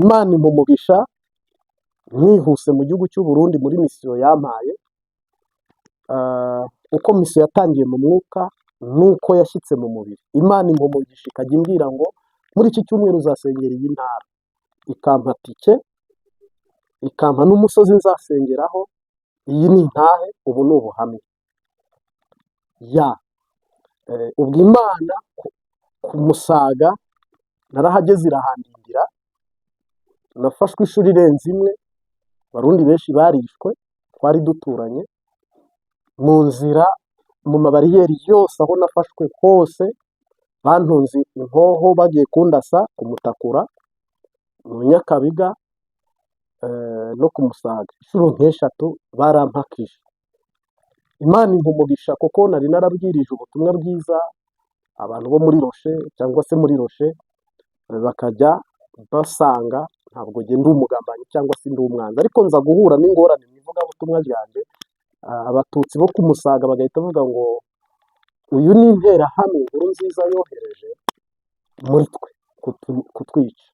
Imana impa umugisha nihuse mu gihugu cy'u Burundi muri misiyo yampaye. Uko misiyo yatangiye mu mwuka nuko yashyitse mu mubiri. Imana impa umugisha ikajya imbwira ngo muri iki cyumweru uzasengera iyi ntara, ikampa tike, ikampa n'umusozi nzasengeraho. Iyi ni intahe, ubu ni ubuhamya. Ubwo Imana ku Musaga narahageze irahandindira, nafashwe inshuro irenze imwe, abarundi benshi barishwe, twari duturanye mu nzira, mu mabariyeri yose aho nafashwe hose bantunze inkoho bagiye kundasa ku Mutakura, mu Nyakabiga no ku Musaga, inshuro nk'eshatu barampakije. Imana impa umugisha kuko nari narabwirije ubutumwa bwiza abantu bo muri Roshe cyangwa se muri Roshe, bakajya basanga ntabwo njye ndi umugambanyi cyangwa se ndi umwanzi, ariko nza guhura n'ingorane mu ivugabutumwa ryanjye. Abatutsi bo ku Musaga bagahita bavuga ngo uyu ni interahamwe Nkurunziza yohereje muri twe kutwica.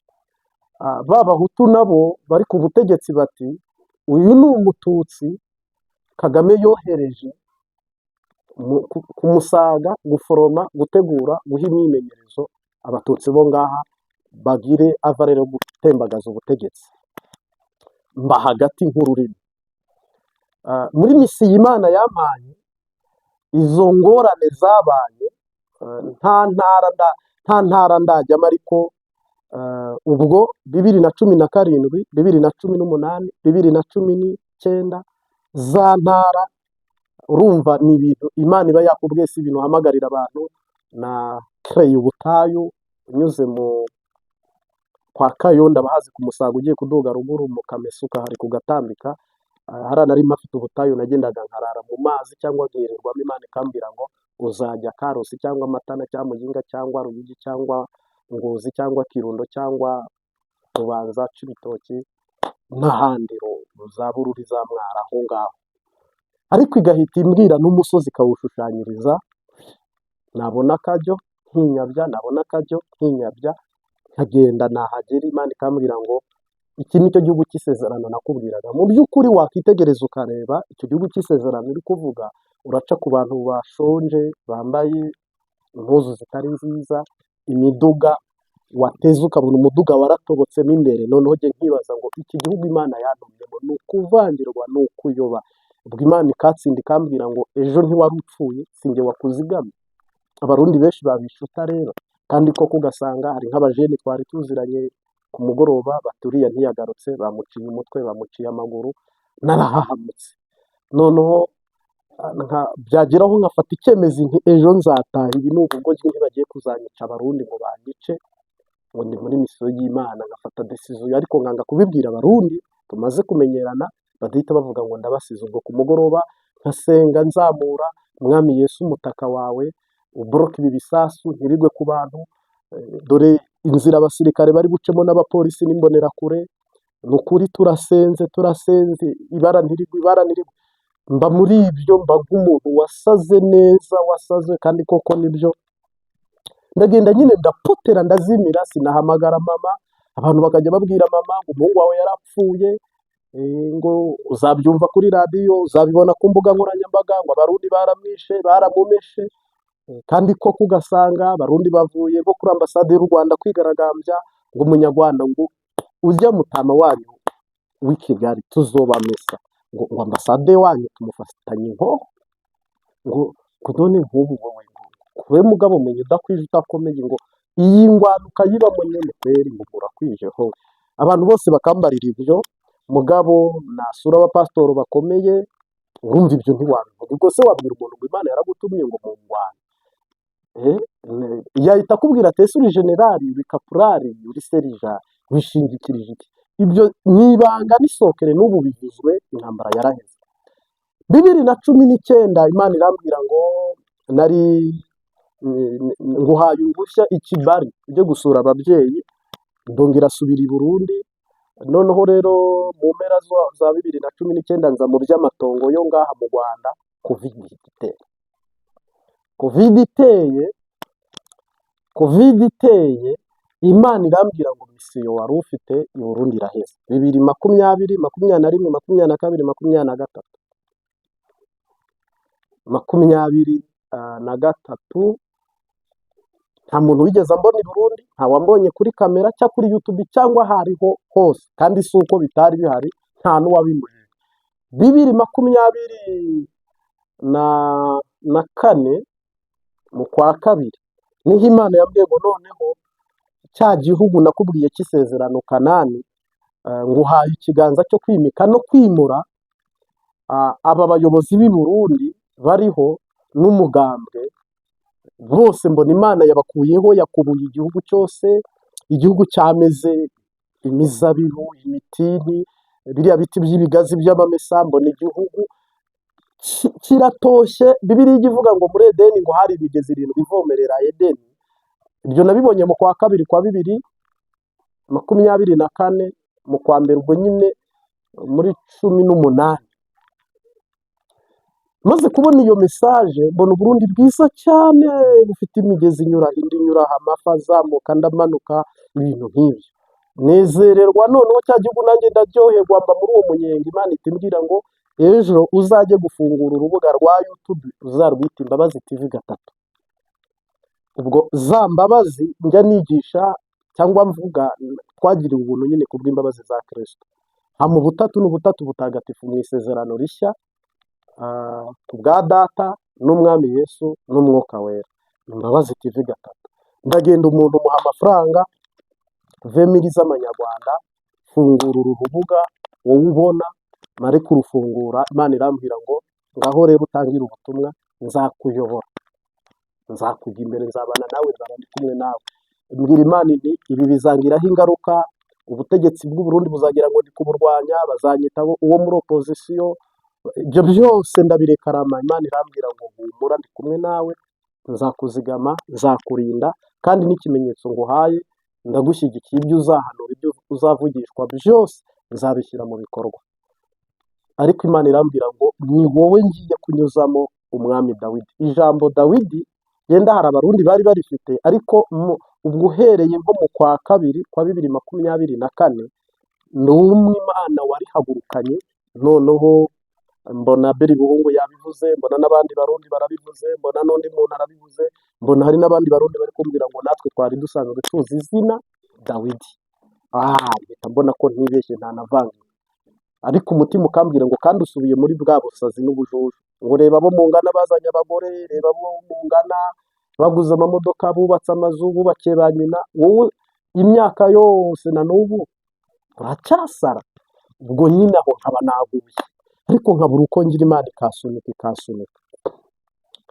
B'abahutu nabo bari ku butegetsi bati uyu ni umututsi Kagame yohereje ku Musaga guforoma, gutegura, guha imyimenyerezo abatutsi bo ngaha bagire avarere yo gutembagaza ubutegetsi. Mba hagati nk'ururimi. Muri misiyo Imana yampaye, izo ngorane zabaye, nta ntara ndajyamo, ariko ubwo 2017, 2018, 2019 za ntara, urumva ni ibintu Imana iba yakubwiye, si ibintu uhamagarira abantu. Na kereye ubutayu unyuze kwa Kayondo, abahazi ku Musaga ugiye kuduga ruguru mu Kamesuka hari kugatambika, hariya nari mpafite ubutayu, nagendaga nkarara mu mazi cyangwa nkirirwamo. Imana ikambwira ngo uzajya Karusi cyangwa Matana cyangwa Muyinga cyangwa Ruyigi cyangwa Ngozi cyangwa Kirundo cyangwa Rubanza, Cibitoki n'ahandi, za Bururi, za Mwaro, aho ngaho. Ariko igahita imbwira n'umusozi ikawushushanyiriza, nabona akajyo nkinyabya, nabona akajyo nkinyabya, nkagenda nahagera. Imana ikambwira ngo iki ni cyo gihugu cy'isezerano nakubwiraga. Mu by'ukuri wakwitegereza ukareba icyo gihugu cy'isezerano iri kuvuga, uraca ku bantu bashonje bambaye impuzu zitari nziza, imiduga wateze ukabona umuduga waratobotsemo imbere. Noneho njye nkibaza ngo iki gihugu Imana yantumyemo ni ukuvangirwa, ni ukuyoba. Ubwo Imana ikatsinda ikambwira ngo ejo ntiwari upfuye, sinjye wakuzigamye. Abarundi benshi babishe utareba, kandi koko ugasanga hari nk'abajeni twari tuziranye ku mugoroba baturiye ntiyagarutse, bamuciye umutwe, bamuciye amaguru, narahahamutse. Noneho byageraho nkafata icyemezo nti ejo nzataha. Ibi ni ubwo ntibagiye kuzanyica abarundi ngo banyice, ngo ndi muri misiyo y'Imana. Ngafata decision, ariko nkanga kubibwira abarundi tumaze kumenyerana, badahita bavuga ngo ndabasize. Ubwo ku mugoroba nkasenga nzamura, Mwami Yesu umutaka wawe uboroke ibi bisasu ntibigwe ku bantu, dore inzira abasirikare bari bucemo n'abapolisi n'imbonerakure. Ni ukuri turasenze, ibara ntirigwe. Mba muri ibyo, mba nk'umuntu wasaze neza, wasaze, kandi koko nibyo. Ndagenda nyine ndapotera, ndazimira, sinahamagara mama. Abantu bakajya babwira mama ngo umuhungu wawe yarapfuye, ngo uzabyumva kuri radiyo, uzabibona ku mbuga nkoranyambaga, ngo abarundi baramwishe, baramumeshe. Kandi koko ugasanga abarundi bavuye bo kuri ambasade y'u Rwanda kwigaragambya, ngo umunyarwanda ngo ujya mutama wanyu w'i Kigali tuzobamesa, ngo ambasade wanyu tumufatanye inkoho, ngo none nk'ubu wowe kube mugabo menya udakwije utakomeye, ngo iyi ngwano ukayibamo nyine kweri, ngo urakwijeho. Abantu bose bakambarira ibyo, mugabo nasura abapasitoro bakomeye, urumva ibyo ntiwabivuga. Ubwo se wabwira umuntu ngo Imana yaragutumye ngo mu ngwano? Yahita akubwira ati ese uri generali, uri kapurari, uri serija, wishingikirije iki? Ibyo ni ibanga n'isokere, n'ubu bivuzwe, intambara yaraheze. 2019 Imana irambwira ngo nari nguhaye uruhushya i Kibali ujye gusura ababyeyi, ndongera asubira i Burundi. Noneho rero mu mpera za 2019 nza mu by'amatongo yo ngaha mu Rwanda. Covid iteye Imana irambwira ngo misiyo wari ufite i Burundi iraheze. 2020, 21, 22, 23, 23 nta muntu wigeze ambona i Burundi, nta wambonye kuri kamera cyangwa kuri YouTube cyangwa aho ariho hose, kandi si uko bitari bihari, nta n'uwabimujije. 2024 mu kwa kabiri niho Imana yambwiye ngo noneho cya gihugu nakubwiye cy'isezerano Kanani, nguhaye ikiganza cyo kwimika no kwimura aba bayobozi b'i Burundi bariho n'umugambwe bose. Mbona Imana yabakuyeho, yakubuye igihugu cyose, igihugu cyameze imizabibu, imitini, biriya biti by'ibigazi by'amamesa, mbona igihugu kiratoshye. Bibiliya ijya ivuga ngo muri Edeni ngo hari imigezi 7 ivomerera Edeni. Ibyo nabibonye mu kwa kabiri kwa 2024 mu kwa mbere, ubwo nyine muri 18. Maze kubona iyo message mbona Burundi bwiza cyane, bufite imigezi inyura indi inyura, amafi azamuka ndamanuka, ibintu nk'ibyo nezererwa. Noneho cya gihugu nanjye ndaryoherwa, mba muri uwo munyenga. Imana itimbwira ngo ejo uzajye gufungura urubuga rwa YouTube uzarwita Imbabazi TV 3. Ubwo za mbabazi njya nigisha cyangwa mvuga twagiriwe ubuntu nyine kubw'imbabazi za Kristo. Mu butatu n'ubutatu butagatifu mu isezerano rishya, kubwa Data n'Umwami Yesu n'Umwuka Wera. Imbabazi TV 3. Ndagenda umuntu muha amafaranga 20 z'amanyarwanda, fungura uru rubuga wowe ubona, mare kurufungura. Imana irambwira ngo ngaho rero utangira ubutumwa, nzakuyobora, nzakujya imbere, nzabana nawe, nzaba ndi kumwe nawe. Mbwira Imana nti ibi bizangiraho ingaruka, ubutegetsi bw'u Burundi buzagira ngo ndi kuburwanya, bazanyita uwo muri opposition. Ibyo byose ndabirekarama. Imana irambwira ngo humura, ndi kumwe nawe, nzakuzigama, nzakurinda, kandi n'ikimenyetso nguhaye, ndagushyigikiye. Ibyo uzahanura, ibyo uzavugishwa byose nzabishyira mu bikorwa. Ariko Imana irambwira ngo ni wowe ngiye kunyuzamo umwami Dawidi. Ijambo Dawidi yenda hari abarundi bari barifite, ariko ubwo uhereye nko mu kwa kabiri kwa 2024 ni umwe Imana warihagurukanye. Noneho mbona Beri Buhungu yabivuze, mbona n'abandi barundi barabivuze, mbona n'undi muntu arabivuze, mbona hari n'abandi barundi bari kumbwira ngo natwe twari dusanzwe tuzi izina Dawidi. Mpita mbona ko ntibeshye ntanavanze, ariko umutima ukambwira ngo kandi usubiye muri bwa busazi n'ubujuju, ngo reba abo mungana bazanye abagore, reba abo mungana baguze amamodoka, bubatse amazu, bubakiye ba nyina, wowe imyaka yose na n'ubu uracyasara. Ubwo nyine aho nkaba naguye, ariko nkabura uko ngira, Imana ikasunika.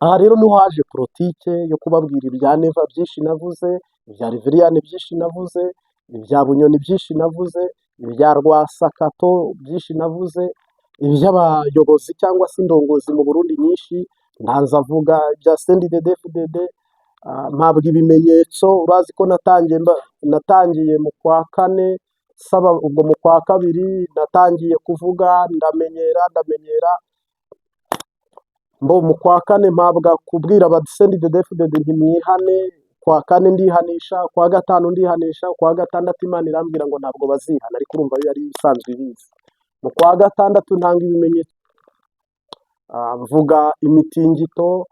Aha rero niho haje politike yo kubabwira ibya Neva byinshi navuze, ibya Reveriyani byinshi navuze, ibya Bunyoni byinshi navuze, ibya Rwasakato byinshi navuze, iby'abayobozi cyangwa se indongozi mu Burundi nyinshi ndanza avuga, ibya CNDD-FDD. Mpabwa ibimenyetso. Urazi ko natangiye mu kwa 4 saba, ubwo mu kwa kabiri natangiye kuvuga, ndamenyera mbo mu kwa 4 mpabwa kubwira aba CNDD-FDD ntimwihane. Kwa 4 ndihanisha, kwa 5 ndihanisha, kwa 6 Imana irambwira ngo ntabwo bazihana, ariko urumva yari isanzwe ibizi. Mu kwa 6 ntanga ibimenyetso, mvuga imitingito,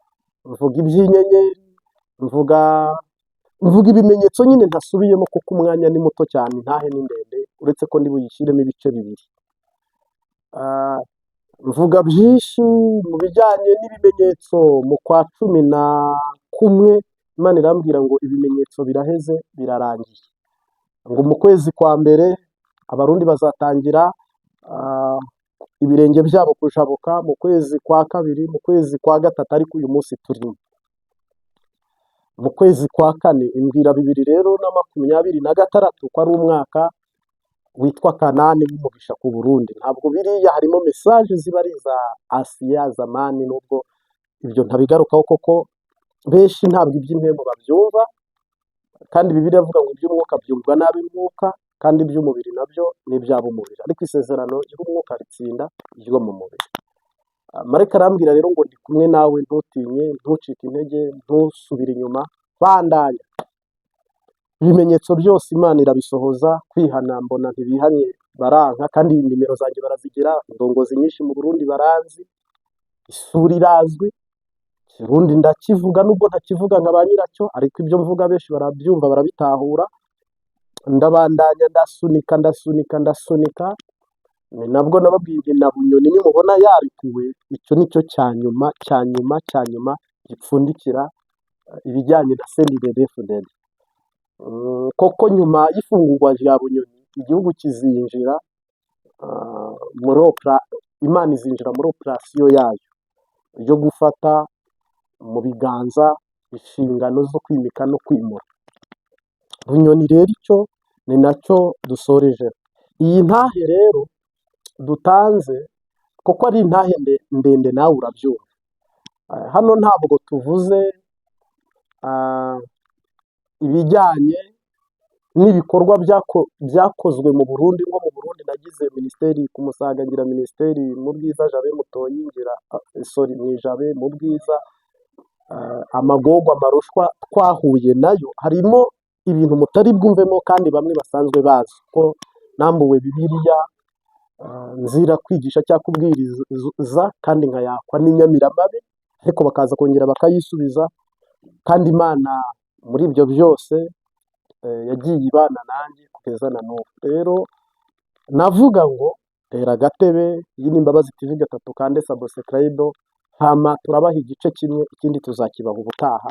mvuga iby'inyenyeri, mvuga ibimenyetso nyine ntasubiyemo, kuko umwanya ni muto cyane, ntahe ni ndende, uretse ko ndi buyishyiremo ibice 2. Mvuga byinshi mu bijyanye n'ibimenyetso. Mu kwa 11 Imana irambwira ngo ibimenyetso biraheze, birarangiye, ngo mu kwezi kwa mbere abarundi bazatangira ibirenge byabo kujabuka, mu kwezi kwa kabiri, mu kwezi kwa 3, ariko uyu munsi turimo mu kwezi kwa 4. Imbwira 2026 ko ari umwaka witwa Kanani w'umugisha ku Burundi. Ntabwo biriya harimo message ziba ari za Asiya zamani, nubwo ibyo ntabigarukaho, koko benshi ntabwo iby'impembo babyumva, kandi Bibiliya avuga ngo iby'umwuka byumvwa n'ab'umwuka, kandi iby'umubiri nabyo ni iby'ab'umubiri, ariko isezerano ry'umwuka ritsinda iryo mu mubiri. Marayika arambwira rero ngo ndi kumwe nawe, ntutinye, ntucike intege, ntusubire inyuma, bandanya. ibimenyetso byose Imana irabisohoza, kwihana mbona ntibihanye baranka, kandi nimero zanjye barazigira, indongozi nyinshi mu Burundi baranzi, isura irazwi, Ikirundi ndakivuga nubwo ntakivuga nka ba nyiracyo, ariko ibyo mvuga benshi barabyumva barabitahura, ndabandanya ndasunika, ni nabwo nababwiye nti na Bunyoni nimubona yarekuwe, icyo nicyo cya nyuma gipfundikira ibijyanye na CNDD-FDD. Koko nyuma y'ifungurwa rya Bunyoni igihugu kizinjira Imana izinjira muri operasiyo yayo yo gufata mu biganza inshingano zo kwimika no kwimura. Bunyoni rero icyo ni nacyo dusoreje. Iyi ntahe rero dutanze kuko ari intahe ndende nawe urabyumva. Hano ntabwo tuvuze ibijyanye n'ibikorwa byakozwe mu Burundi. Nko mu Burundi nagize minisiteri ku Musaga, ngira minisiteri mu Bwiza, Jabe Mutoyi, ngira mu Ijabe mu Bwiza, amagorwa amarushwa twahuye nayo, harimo ibintu mutari bwumvemo kandi bamwe basanzwe bazi ko nambuwe Bibiliya, nzira kwigisha cyangwa kubwiriza kandi nkayakwa n'inyamiramabi, ariko bakaza kongera bakayisubiza, kandi Imana muri ibyo byose yagiye ibana nanjye kugeza na n'ubu. Rero navuga ngo tera agatebe, iyi ni Imbabazi TV gatatu, kandi subscribe, hama turabaha igice kimwe, ikindi tuzakibaha ubutaha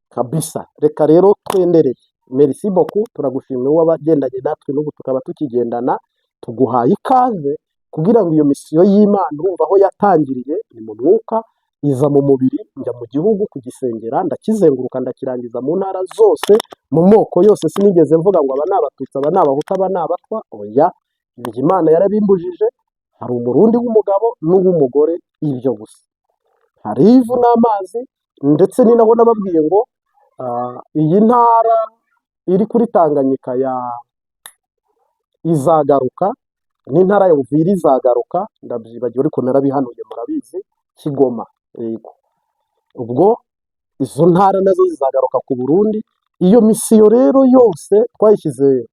kabisa. Reka rero twendereye. Merci beaucoup, turagushimira wabagendanye natwe n'ubu tukaba tukigendana, tuguhaye ikaze kugira ngo iyo misiyo y'Imana urumva aho yatangiriye ni mu mwuka, iza mu mubiri, njya mu gihugu kugisengera, ndakizenguruka ndakirangiza mu ntara zose, mu moko yose. Sinigeze mvuga ngo aba ni Abatutsi, aba ni Abahutu, aba ni Abatwa, oya, ibyo Imana yarabimbujije. Hari Umurundi w'umugabo n'uw'umugore, ibyo gusa. Hari ivu n'amazi, ndetse ni naho nababwiye ngo iyi ntara iri kuri Tanganyika izagaruka, n'intara ya Uvira izagaruka, ndabyibagiwe ariko narabihanuye murabizi, Kigoma, yego. Ubwo izo ntara nazo zizagaruka ku Burundi. Iyo misiyo rero yose twayishyize,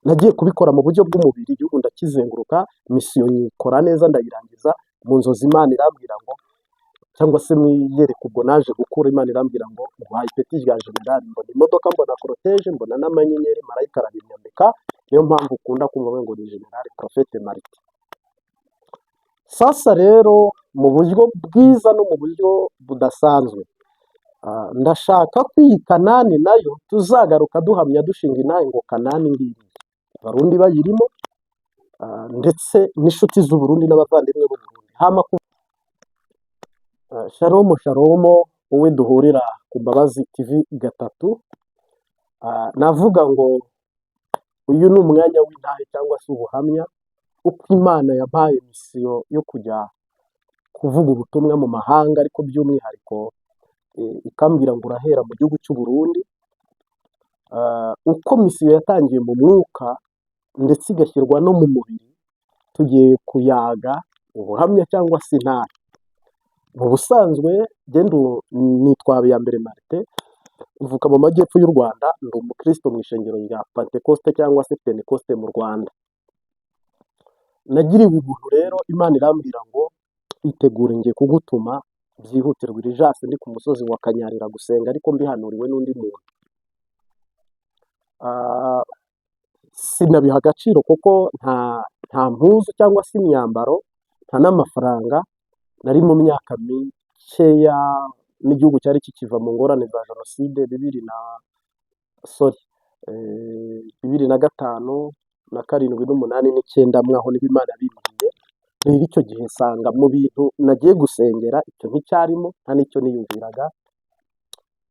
nagiye kubikora mu buryo bw'umubiri, igihugu ndakizenguruka, misiyo nyikora neza ndayirangiza. Mu nzozi Imana irambwira ngo, cyangwa se mwiyereka ubwo naje gukura, Imana irambwira ngo nguhaye ipeti rya generali, mbona imodoka, mbona koroteje, mbona n'amanyenyeri, marayika arabinyambika. Niyo mpamvu ukunda kumva ngo ni generali Prophete Martin. Sasa rero mu buryo bwiza no mu buryo budasanzwe, ndashaka ko iyi Kanani nayo tuzagaruka duhamya dushinga intahe ngo Kanani ngiyi, Abarundi bayirimo, ndetse n'inshuti z'Uburundi n'abavandimwe b'Uburundi. Shalom shalom, wowe duhurira ku Mbabazi TV gatatu. Navuga ngo uyu ni umwanya w'intahe cyangwa se ubuhamya, uko Imana yampaye misiyo yo kujya kuvuga ubutumwa mu mahanga, ariko by'umwihariko ikambwira ngo urahera mu gihugu cy'u Burundi. Uko misiyo yatangiye mu mwuka ndetse igashyirwa no mu mubiri, tugiye kuyaga ubuhamya cyangwa se intahe. Mu busanzwe nitwa Habiyambere Martin, mvuka mu majyepfo y'u Rwanda, ndi umukristo mu ishengero rya Pentecoste cyangwa se Pentecoste mu Rwanda. Nagiriwe ubuntu rero, Imana irambwira ngo itegure ngiye kugutuma byihutirwa Irijase, ndi ku musozi wa Kanyarira gusenga, ariko mbihanuriwe n'undi muntu. Sinabiha agaciro kuko nta mpuzu cyangwa se imyambaro, nta n'amafaranga. Nari mu myaka mikeya n'igihugu cyari kikiva mu ngorane za jenoside, 2005 na 7 n'8 n'9, mwaho niba Imana yabimbwiye. Rero icyo gihe nsanga mu bintu nagiye gusengera icyo nticyarimo, nta n'icyo niyumviraga,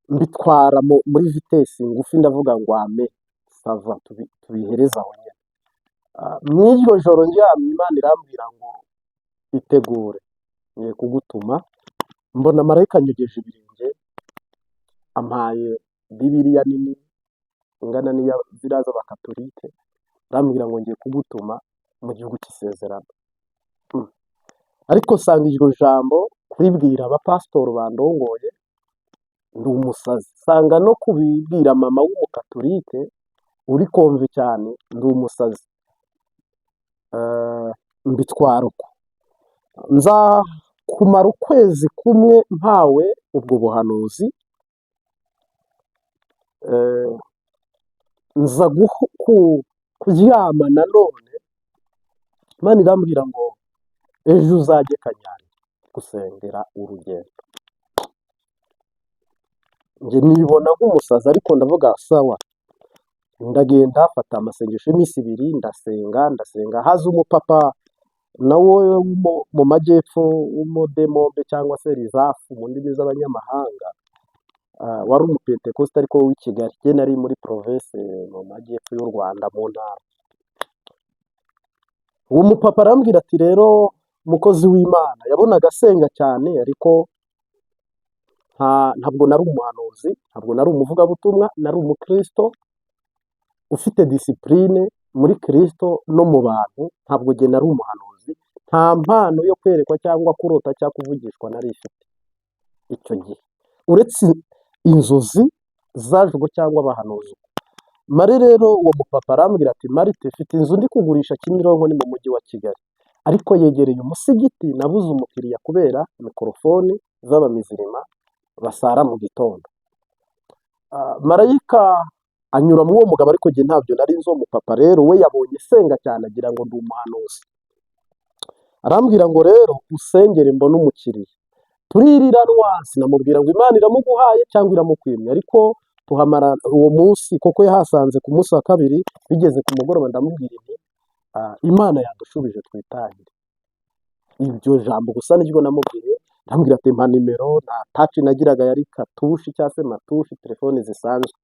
mbitwara muri vitesi ngufi, ndavuga ngo ame sava tubihereza aho nyine. Mw'iryo joro ndyamye, Imana irambwira ngo itegure ngiye kugutuma. Mbona marayika anyogeje ibirenge, ampaye Bibiliya nini ingana n'iya ziriya z'Abakatolike, arambwira ngo ngiye kugutuma mu gihugu cy'isezerano. Ariko nsanga iryo jambo kuribwira abapasitori bandongoye ndi umusazi, nsanga no kubibwira mama w'umukatolike uri konve cyane ndi umusazi. Mbitwara uko nza kumara ukwezi kumwe mpawe ubwo buhanuzi, nza kuryama nanone Imana irambwira ngo ejo uzajye Kanyari gusengera urugendo. Njye nibona nk'umusazi ariko ndavuga sawa, ndagenda mfata amasengesho y'iminsi ibiri ndasenga, haza umupapa nawe mu majyepfo w'umudemombe cyangwa se rizafu mu ndimi z'abanyamahanga, wari umupentekoste ariko w'i Kigali, njye nari muri province mu majyepfo y'u Rwanda mu ntara. Uwo mupapa arambwira ati rero mukozi w'Imana, yabonaga asenga cyane ariko ntabwo nari umuhanuzi, ntabwo nari umuvugabutumwa, nari umukristo ufite disipurine muri Kristo no mu bantu, ntabwo njye nari umuhanuzi, nta mpano yo kwerekwa cyangwa kurota cyangwa kuvugishwa nari ifite icyo gihe, uretse inzozi zajwe cyangwa abahanuzi. Mari rero uwo mupapa arambwira ati Marite, mfite inzu ndi kugurisha Kimironko ni mu mujyi wa Kigali, ariko yegereye umusigiti, nabuze umukiriya kubera mikorofone z'abamizirima basara mu gitondo. Marayika anyura muri uwo mugabo ariko njye ntabyo nari nzi. Uwo mupapa rero we yabonye senga cyane agira ngo ndi umuhanuzi, arambwira ngo rero usengere mbone umukiriya. Turirira rwasi, namubwira ngo Imana iramuguhaye cyangwa iramukwimye, ariko tuhamara uwo munsi koko yahasanze ku munsi wa kabiri, bigeze ku mugoroba ndamubwira nti Imana yadushubije twitahire. Iryo jambo gusa niryo namubwiye, ndambwira ati mpa nimero, nta taci nagiraga yari katushi cyangwa se matushi, telefone zisanzwe.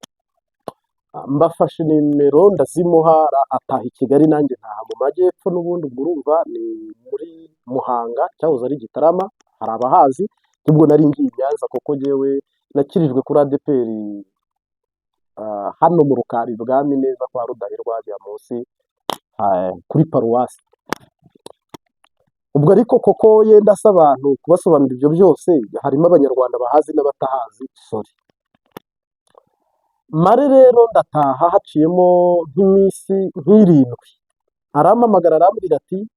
Mbafashe nimero ndazimuha, ataha i Kigali, nanjye ntaha mu majyepfo n'ubundi murumva ni muri Muhanga cyahoze ari Gitarama, hari abahazi. Nibwo nari ngiye i Nyanza kuko njyewe nakirijwe kuri ADEPR hano mu Rukari bwami neza kwa Rudahirwa hajya munsi kuri paruwasi. Ubwo ariko koko yenda se abantu kubasobanurira ibyo byose, harimo abanyarwanda bahazi n'abatahazi, sorry. Mare rero ndataha haciyemo nk'iminsi nk'irindwi, arampamagara arambwira ati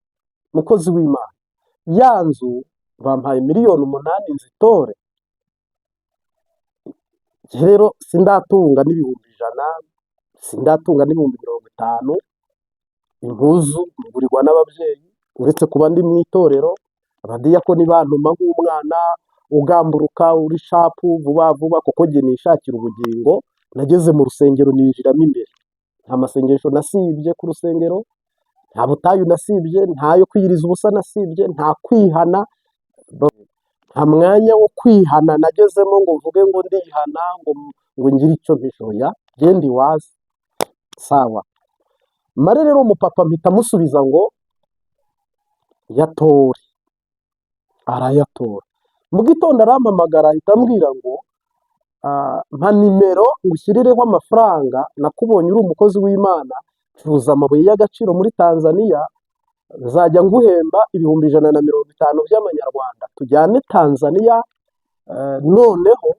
mukozi w'Imana, ya nzu bampaye miliyoni 8 nzitore. Rero sindatunga n'ibihumbi 100, sindatunga n'ibihumbi 50, impuzu ngurirwa n'ababyeyi, uretse kuba ndi mu itorero, abadiyakoni bantuma nk'umwana ugamburuka uri shapu vuba vuba, kuko njye nishakira ubugingo. Nageze mu rusengero ninjiramo imbere, nta masengesho nasibye ku rusengero, nta butayu nasibye, ntayo kwiyiriza ubusa nasibye, nta kwihana, nta mwanya wo kwihana nagezemo ngo mvuge ngo ndihana ngo ngire icyo mpishoya, gendi wazi sawa. Mare rero umupapa mpita musubiza ngo yatore, arayatora. Mu gitondo arampamagara ahita ambwira ngo mpa nimero ngushyirireho amafaranga, nakubonye uri umukozi w'Imana, curuza amabuye y'agaciro muri Tanzania, nzajya nguhemba ibihumbi 150 by'amanyarwanda, tujyane Tanzania, noneho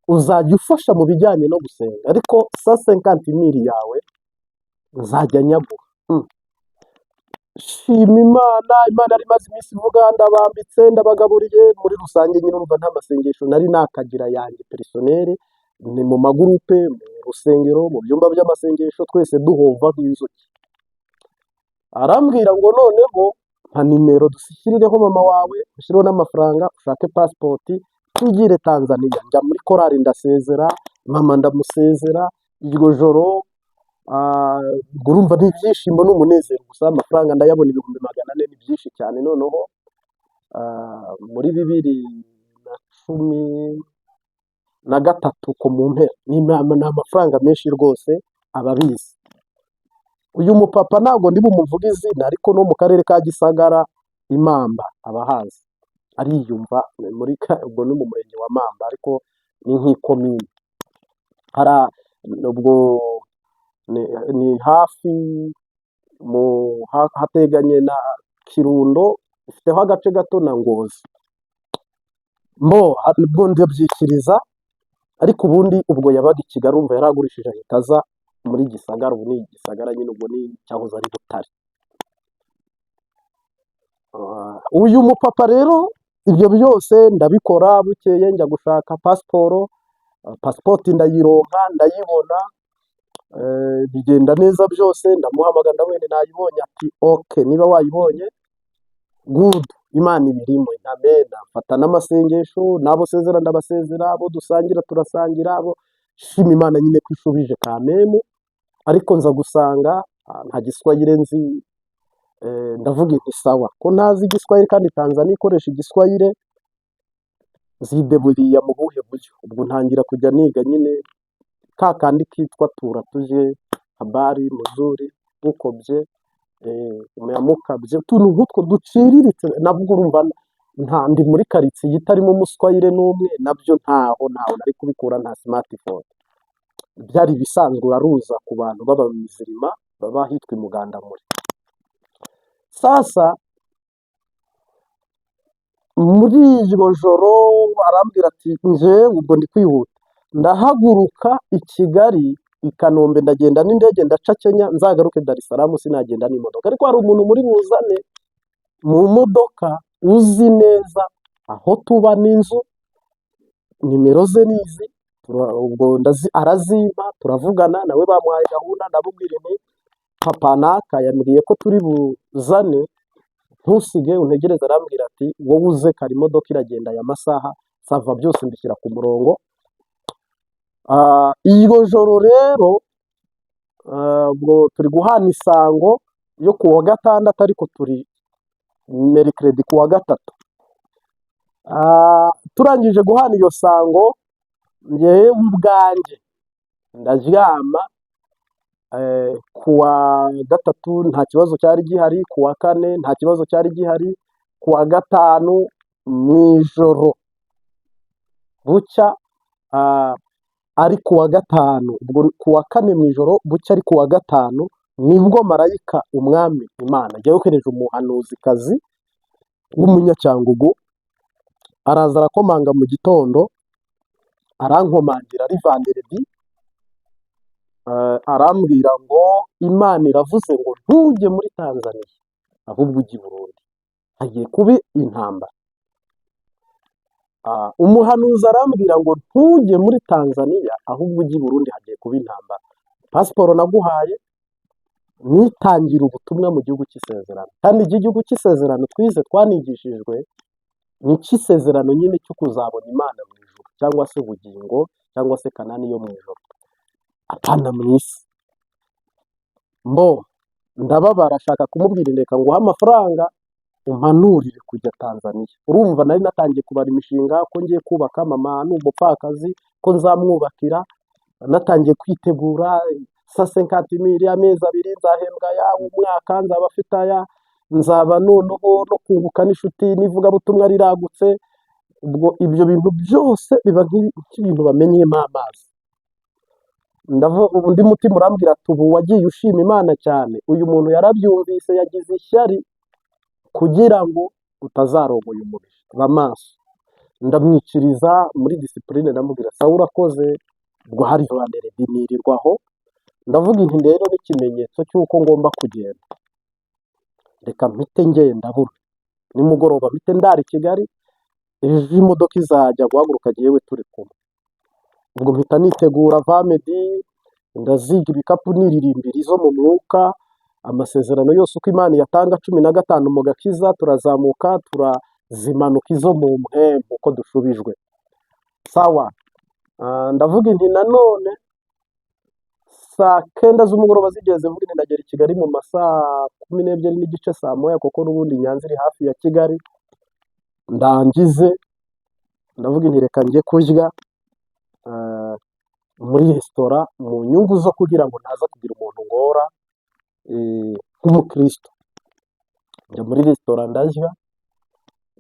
uzajya ufasha mu bijyanye no gusenga, ariko 150,000 yawe nzajya nyaguha. Shima Imana, Imana yari imaze iminsi ivuga, ndabambitse ndabagaburiye. Muri rusange nyine urumva nta masengesho nari nakagira yanjye perisoneri, ni mu magurupe, mu rusengero, mu byumba by'amasengesho, twese duhova nk'inzuki. Arambwira ngo noneho nta nimero dushyirireho mama wawe, ushyireho n'amafaranga, ushake pasipoti, tugire Tanzania. Njya muri korari ndasezera, mama ndamusezera. Iryo joro urumva ni ibyishimo n'umunezero gusa, amafaranga ndayabona ibihumbi 400, ni byinshi cyane. Noneho muri 2013 ko mu mpera, ni amafaranga menshi rwose, ababizi. Uyu mupapa ntabwo ndi bumuvuga izina, ariko no mu karere ka Gisagara Imamba abahazi, ariyumva muri ubwo ni mu murenge wa Mamba, ariko ni nk'ikomine. Ubwo ni hafi hateganye na Kirundo, ifiteho agace gato na Ngozi. Ubwo ndabyikiriza ariko ubundi ubwo yabaga i Kigali umva yaragurishije ahita aza muri Gisagara, ubu ni Gisagara nyine, ubwo ni cyahoze ari Butare. Uyu mupapa rero ibyo byose ndabikora, bukeye njya gushaka pasiporo, pasipoti ndayironka ndayibona, bigenda neza byose, ndamuhamagara ndamwene nayibonye, ati oke niba wayibonye gudu, Imana ibirimo, amena. Mfata n'amasengesho, n'abo sezera ndabasezera, abo dusangira turasangira, abo shima Imana nyine ko ishubije kamemu, ariko nza gusanga nta giswahili nzi. Ndavuga inti sawa ko ntazi igiswahili kandi Tanzania ikoresha igiswahili, zideburiya mu buhe buryo? Ubwo ntangira kujya niga nyine ka kandi kitwa tura tuje, habari muzuri, bukobye, umuyamukabye, utuntu nk'utwo duciriritse, nabwo urumva ndi muri karitsiye itarimo umuswahili n'umwe, nabyo ntaho nari kubikura, nta smartphone, byari bisanzwe uraruza ku bantu b'abamizirima baba hitwa i Mugandamure. Sasa muri iryo joro arambwira ati nje ubwo ndi kwihuta, ndahaguruka i Kigali, i Kanombe ndagenda n'indege ndaca Kenya, nzagaruke Dar es Salaam sinagenda n'imodoka. Ariko hari umuntu muri buzane mu modoka uzi neza aho tuba n'inzu, nimero ze nizi, ubwo arazimpa, turavugana, nawe bamuhaye gahunda, ndamubwira nti papa naka yambwiye ko turi buzane, ntusige untegereze. Arambwira ati wowe uze kare, imodoka iragenda aya masaha, sava byose mbishyira ku murongo. Iryo joro rero ubwo turi guhana isango yo ku wa gatandatu, ariko turi mercredi ku wa gatatu. Turangije guhana iyo sango, njyewe ubwanjye ndaryama. Ku wa gatatu nta kibazo cyari gihari, ku wa kane nta kibazo cyari gihari, ku wa gatanu mu ijoro bucya, ari ku wa gatanu, ubwo ku wa kane mu ijoro bucya ari ku wa gatanu, nibwo marayika umwami Imana yohereje umuhanuzikazi w'umunyacyangugu, araza arakomanga mu gitondo, arankomangira ari vanderedi, arambwira ngo Imana iravuze ngo ntujye muri Tanzania ahubwo ujye i Burundi, hagiye kuba intambara. Umuhanuzi arambwira ngo ntujye muri Tanzania ahubwo ujye i Burundi, hagiye kuba intambara. Pasiporo naguhaye nitangira ubutumwa mu gihugu cy'isezerano, kandi iki gihugu cy'isezerano twize twanigishijwe ni icy'isezerano nyine cyo kuzabona Imana mu ijuru, cyangwa se ubugingo, cyangwa se Kanani yo mu ijuru, apana mu isi. Ndababara, ashaka kumubwira reka nguhe amafaranga umpanurire kujya Tanzania. Urumva nari natangiye kubara imishinga ko ngiye kubaka mama n'umupfakazi, ko nzamwubakira, natangiye kwitegura, 50,000 amezi 2 nzahembwa ya umwaka, nzaba afite aya, nzaba noneho no kunguka n'inshuti n'ivugabutumwa riragutse. Ubwo ibyo bintu byose biba nk'ibintu bamenyemo amazi. Undi mutima urambwira ati ubu wagiye ushima Imana cyane, uyu muntu yarabyumvise, yagize ishyari kugira ngo utazaronka uyu mubiri, ba maso. Ndamwikiriza muri disipurine, ndamubwira sawa urakoze, ubwo hari vanderedi nirirwaho, ndavuga inti rero n'ikimenyetso cy'uko ngomba kugenda, reka mpite ngenda bura nimugoroba, mpite ndara i Kigali, ejo imodoka izajya guhaguruka yewe turi kumwe. Ubwo mpita nitegura vamedi, ndaziga ibikapu niririmbira izo mu mwuka, amasezerano yose uko Imana yatanga 15 mu gakiza, turazamuka turazimanuka izo mu mpembo uko dushubijwe. Sawa, ndavuga inti nanone saa 9 z'umugoroba zigeze, mvuga inti ndagera i Kigali mu masaa 12 n'igice, saa moya, kuko n'ubundi Nyanza iri hafi ya Kigali. Ndangize ndavuga inti reka njye kurya muri resitora, mu nyungu zo kugira ngo ntaza kugira umuntu ngora nk'umukristo. Njya muri resitora ndarya,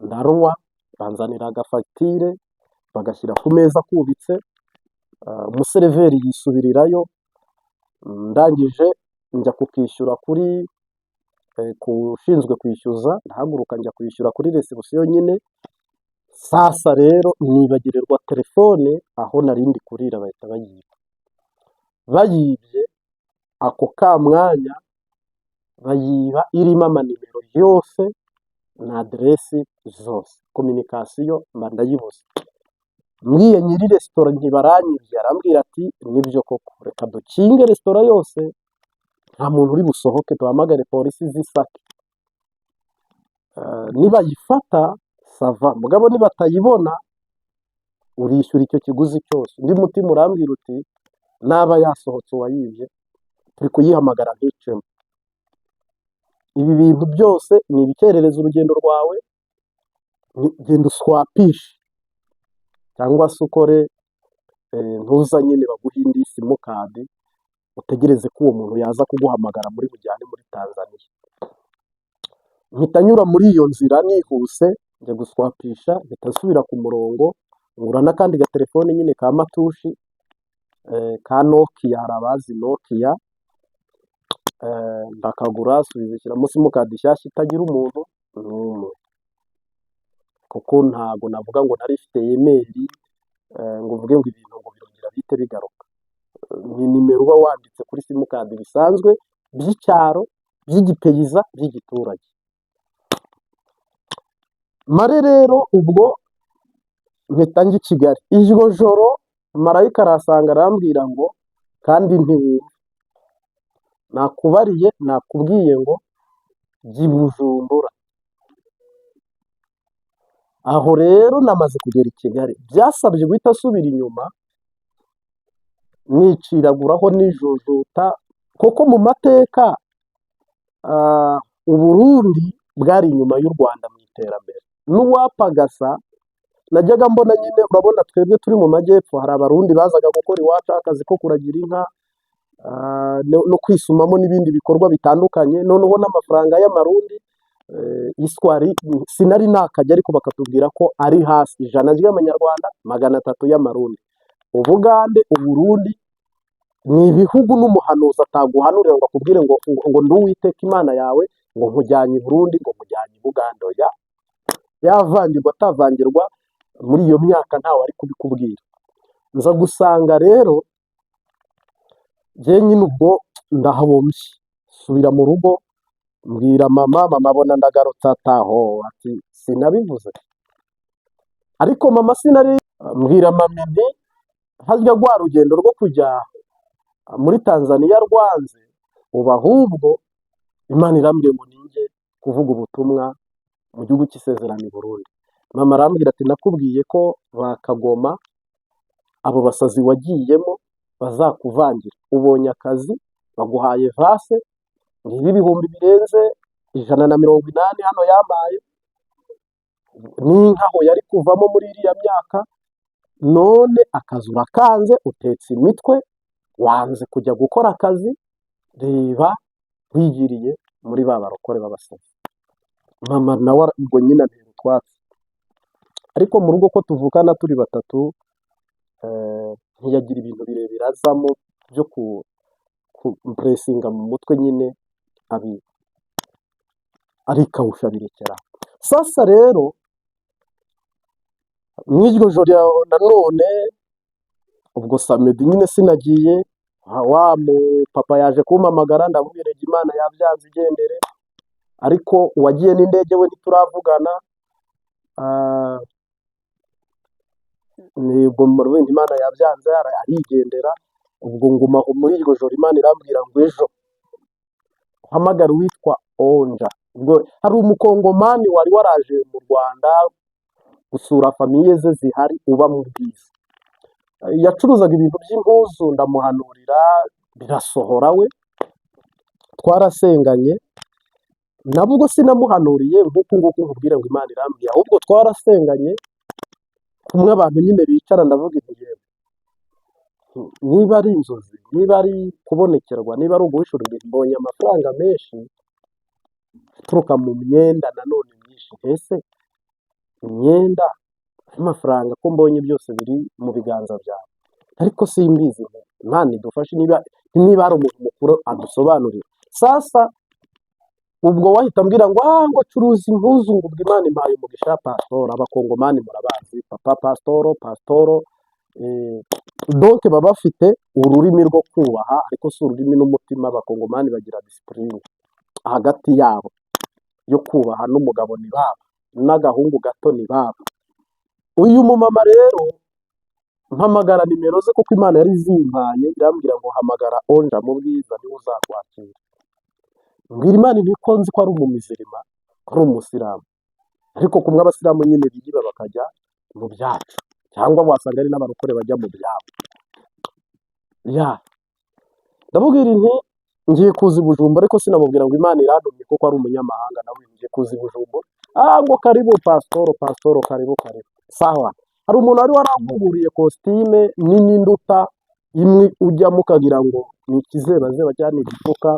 ndarunywa, banzanira agafagitire bagashyira ku meza kubitse, umuseriveri yisubirirayo. Ndangije njya kukishyura kuri ushinzwe kwishyuza, ndahaguruka njya kwishyura kuri resebusiyo nyine. Sasa rero nibagirirwa telefone aho narindi kurira bahita bayiba, bayibye ako ka mwanya bayiba irimo amanimero yose na aderesi zose, kominikasiyo mba ndayibuze. Mbwiye nyiri resitora ntibaranyibye, arambwira ati nibyo koko reka dukinge resitora yose nta muntu uri busohoke, duhamagare polisi zisake. Nibayifata sava, mugabo nibatayibona urishyura icyo kiguzi cyose. Undi mutima urambwira uti naba yasohotse uwayibye turi kuyihamagara nkicemo. Ibi bintu byose ni ibikerereza urugendo rwawe, genda uswapishe cyangwa se ukore ntuza nyine baguha indi simukadi utegereze ko uwo muntu yaza kuguhamagara muri bujyane muri Tanzania. Mpita nyura muri iyo nzira nihuse njya guswapisha, mpita nsubira ku murongo ngura n'akandi gatelefone nyine ka matushi ka Nokia, hari abazi Nokia, ndakagura nsubizishyiramo simukadi nshyashya itagira umuntu n'umwe, kuko ntago navuga ngo nari mfite imeri ngo uvuge ngo ibintu ngo birongera bihite bigaruka. Ni nimero uba wanditse kuri simukadi bisanzwe by'icyaro, by'igipeyiza, by'igiturage. Mare rero ubwo mpita njya i Kigali. Iryo joro marayika arasanga arambwira ngo kandi ntiwumva, nakubariye nakubwiye ngo jya i Bujumbura. Aho rero namaze kugera i Kigali byasabye guhita asubira inyuma niciraguraho nijujuta, kuko mu mateka Uburundi bwari inyuma y'u Rwanda mu iterambere. N'uwapagasa najyaga mbona nyine, urabona twebwe turi mu majyepfo hari abarundi bazaga gukora iwacu akazi ko kuragira inka no kwisumamo n'ibindi bikorwa bitandukanye, noneho n'amafaranga y'amarundi iswari sinari nakajya, ariko bakatubwira ko ari hasi 100 ry'amanyarwanda 300 y'amarundi. Ubugande, Uburundi ni ibihugu n'umuhanuzi ataguhanurira ngo akubwire ngo ndi Uwiteka Imana yawe ngo nkujyanye i Burundi ngo nkujyanye i Bugande. Oya, yavangirwa atavangirwa muri iyo myaka ntawe ari kubikubwira. Nza gusanga rero njye nyine ubwo ndahabombye, subira mu rugo mbwira mama abona ndagarutse ataho ati sinabivuze. Ariko mama sinari mbwira mama nti harya rwa rugendo rwo kujya muri Tanzania rwanze, ubu ahubwo Imana irambwiye ngo ninjye kuvuga ubutumwa mu gihugu cy'isezerano i Burundi. Mama arambwira ati nakubwiye ko bakagoma abo basazi wagiyemo bazakuvangira, ubonye akazi baguhaye vase ngibi ibihumbi birenze 180 hano yabaye, n'inkaho yari kuvamo muri iriya myaka, none akazi urakanze utetse imitwe wanze kujya gukora akazi, reba wigiriye muri ba barokore b'abasazi. Mama nawe ubwo nyine antera utwatsi, ariko mu rugo ko tuvukana turi batatu ntiyagira ibintu birebire azamo byo kupuresinga mu mutwe, nyine arikawusha birekera. Sasa rero mw'iryo joro nanone ubwo samedi nyine sinagiye, wa papa yaje kumpamagara ndamubwira Imana yabyanze igendere, ariko uwagiye n'indege we ntituravugana. Nibwo wenda Imana yabyanze arigendera. Ubwo nguma muri iryo joro Imana irambwira ngo ejo uhamagara uwitwa Onja. Ubwo hari umukongomani wari waraje mu Rwanda gusura famiye ze zihari uba mu Bwiza, yacuruzaga ibintu by'impuzu, ndamuhanurira birasohora. We twarasenganye, nabwo sinamuhanuriye nk'uku nguku nkubwira ngo Imana irambwiye, ahubwo twarasenganye kumwe abantu nyine bicara, ndavuga igihe niba ari inzozi, niba ari kubonekerwa, niba ari uguhishura ibintu, mbonye amafaranga menshi aturuka mu myenda nanone myinshi. Ese imyenda n'amafaranga ko mbonye byose biri mu biganza byawe, ariko simbizi, Imana idufashe niba hari umuntu mukuru adusobanurira. Sasa ubwo wahita ambwira ngo ngo curuza impuzu ngo ubwo Imana impaye umugisha pasitoro, abakongomani murabazi, papa pasitoro, donc baba bafite ururimi rwo kubaha ariko si ururimi n'umutima. Abakongomani bagira disipurine hagati yabo yo kubaha, n'umugabo ni baba, n'agahungu gato ni baba. Uyu mumama rero mpamagara nimero ze kuko Imana yari izimpaye, irambwira ngo hamagara Onja mu bwiza niwe uzakwakira. Mbwira Imana niko nzi ko ari umumizirima, ko ari umusilamu, ariko kumwe abasilamu nyine bigiba bakajya mu byacu, cyangwa wasanga ari n'abarokore bajya mu byabo. Ndamubwira nti ngiye kuza i Bujumbura, ariko sinamubwira ngo Imana irantumye kuko ari umunyamahanga, nawe ngiye kuza i Bujumbura. Ngo karibu pasitoro, karibu. Sawa. Hari umuntu wari waranguriye kositime nini nduta imwe ujyamo ukagira ngo ni ikizebazeba cyangwa ni igifuka,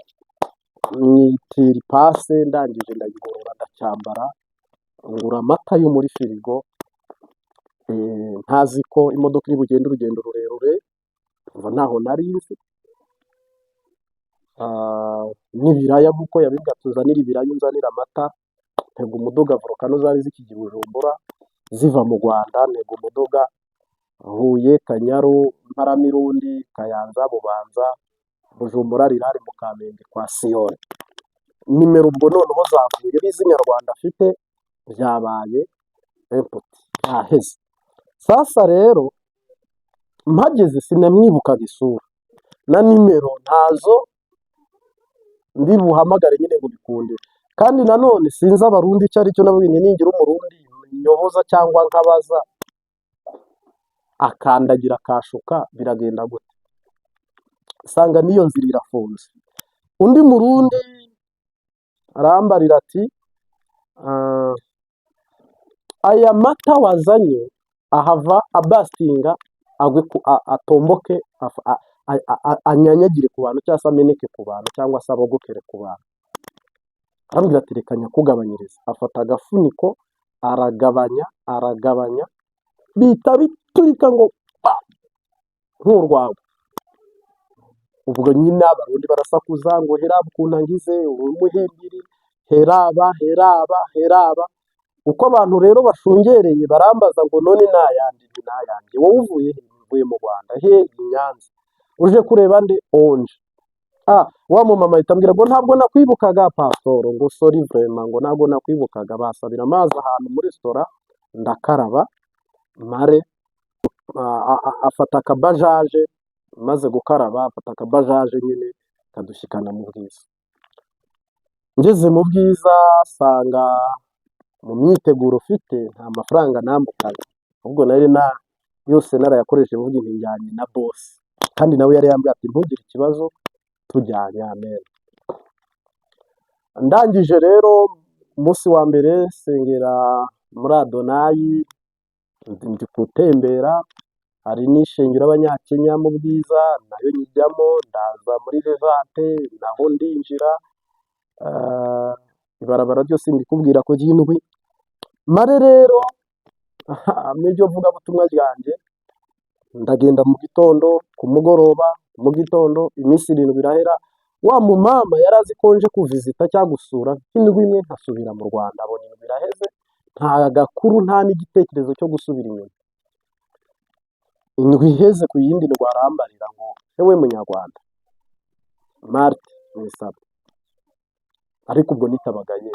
nyitira ipase, ndangije ndayigorora ndacyambara, ngura amata yo muri firigo, ntazi ko imodoka iri bugende urugendo rurerure, kuva ntaho nari nzi. N'ibiraya kuko yabimbwiye ati uzanire ibiraya unzanire amata, ntega umuduga Volcano zari zikijya i Bujumbura ziva mu Rwanda, ntega umuduga Huye, Kanyaru, Mparamirundi, Kayanza, Bubanza, Bujumbura, Rirare, mu Kamenge kwa Siyoni. Nimero ubwo noneho zavuye z'inyarwanda afite byabaye empty, byaheze. Sasa rero mpageze sinamwibukaga isura na nimero ntazo ndi buhamagare nyine ngo bikunde, kandi nanone sinzi abarundi icyo ari cyo. Nabwiye ningira umurundi nyoboza cyangwa nkabaza akandagira akashuka biragenda gute, usanga niyo nzira irafunze. Undi murundi arambarira ati aya mata wazanye ahava abastinga agwe atomboke, anyanyagire ku bantu cyangwa se ameneke ku bantu cyangwa se abogokere ku bantu. Arambwira ati reka nyakugabanyiriza. Afata agafuniko aragabanya bita biturika ngo nk'urwagwa. Ubwo nyine abarundi barasakuza ngo heraba ukuntu angize umuhimbiri, heraba. Uko abantu rero bashungereye barambaza ngo none nayandi, wowe uvuye he? Mvuye mu Rwanda. He? I Nyanza. Uje kureba nde? Onje. Wa mumama ahita ambwira ngo ntabwo nakwibukaga pasitoro, ngo sorry vraiment, ngo ntabwo nakwibukaga. Basabira amazi ahantu muri resitora, ndakaraba mare, afata akabajaje, maze gukaraba afata akabajaje nyine kadushyikana mu Bwiza. Ngeze mu Bwiza sanga mu myiteguro ufite nta mafaranga nambukaga, ahubwo nari yose narayakoresheje mvuga nti njyanye na boss, kandi nawe yari yambwiye ati ntugire ikibazo tujyanye. Amen. Ndangije rero umunsi wa mbere sengera muri Adonayi, ndi gutembera, hari n'ishengero abanyakenya mu Bwiza nayo nyijyamo, ndaza muri Levante naho ndinjira, ibarabara ryose ndikubwira ko ry'indwi. Mare rero n'iryo vugabutumwa ryanjye ndagenda mu gitondo, ku mugoroba, mu gitondo, iminsi 7 irahera. Wa mumama yari azi ko nje kuvizita cyangwa gusura nk'indwi imwe nkasubira mu Rwanda, abona indwi iraheze, nta gakuru nta n'igitekerezo cyo gusubira inyuma. Indwi iheze ku yindi rwarambarira ngo ewe munyarwanda Marte nisaba, ariko ubwo nitabaga ye.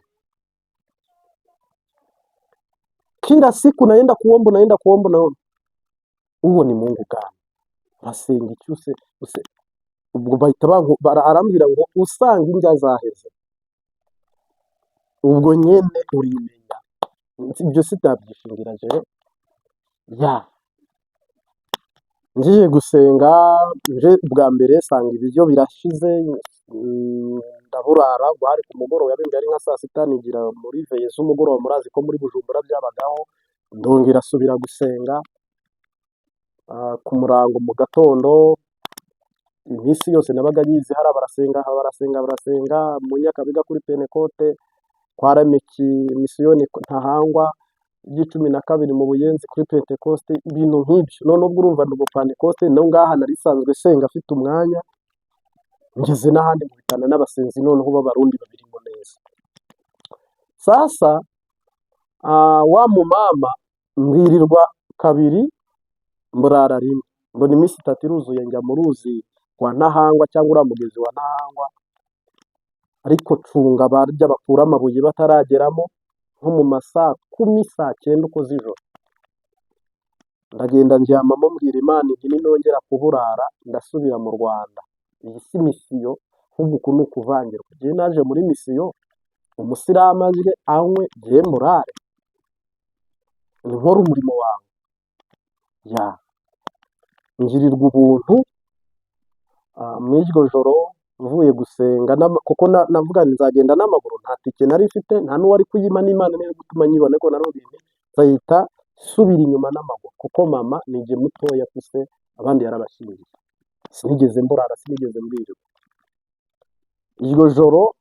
Kila siku naenda kuomba uwo ni Mungu gani? Basenga icyuse ubwo bahita arambwira ngo usanga indya zaheze, ubwo nyene urimenya. Ibyo sitabyishingira jewe. Ngiye gusenga nje bwa mbere sanga ibiryo birashize, ndaburara. Bari ku mugoroba, yabimbye ari nka saa sita, nigira muri veye z'umugoroba. Murazi ko muri Bujumbura byabagaho. Ndongera asubira gusenga ku murango mu gatondo. Iminsi yose nabaga nyizi hari barasenga mu Nyakabiga kuri Pentecote, kwa Rameki misiyoni Ntahangwa, y'12 mu Buyenzi kuri Pentecote, ibintu nk'ibyo. None ubwo urumva ndi Pentecote no ngaha nari sanzwe senga afite umwanya, ngeze n'ahandi mu bitana n'abasenzi noneho b'abarundi babirimo neza. Sasa wa mumama mbwirirwa kabiri mburara rimwe, mbona iminsi itatu iruzuye njya mu ruzi rwa Ntahangwa cyangwa uriya mugezi wa Ntahangwa, ariko cunga barya bakura amabuye batarageramo, nko mu ma saa kumi saa cyenda uko z'ijoro. Ndagenda ndyamamo mbwira Imana nti ninongera kuburara ndasubira mu Rwanda. Iyi si misiyo, ahubwo uku ni ukuvangirwa. Njyewe naje muri misiyo, umusilamu aje anywe njyewe murare, ni nkora umurimo wawe. Ngirirwa ubuntu muri iryo joro mvuye gusenga, kuko navuga nzagenda n'amaguru, nta tike nari mfite, nta n'uwari kuyima, n'Imana niyo gutuma nyibona, ariko narubinye nzahita nsubira inyuma n'amaguru, kuko mama ni jye mutoya afise, abandi yarabashyingiye. Sinigeze mburara, sinigeze mbwirirwa. Iryo joro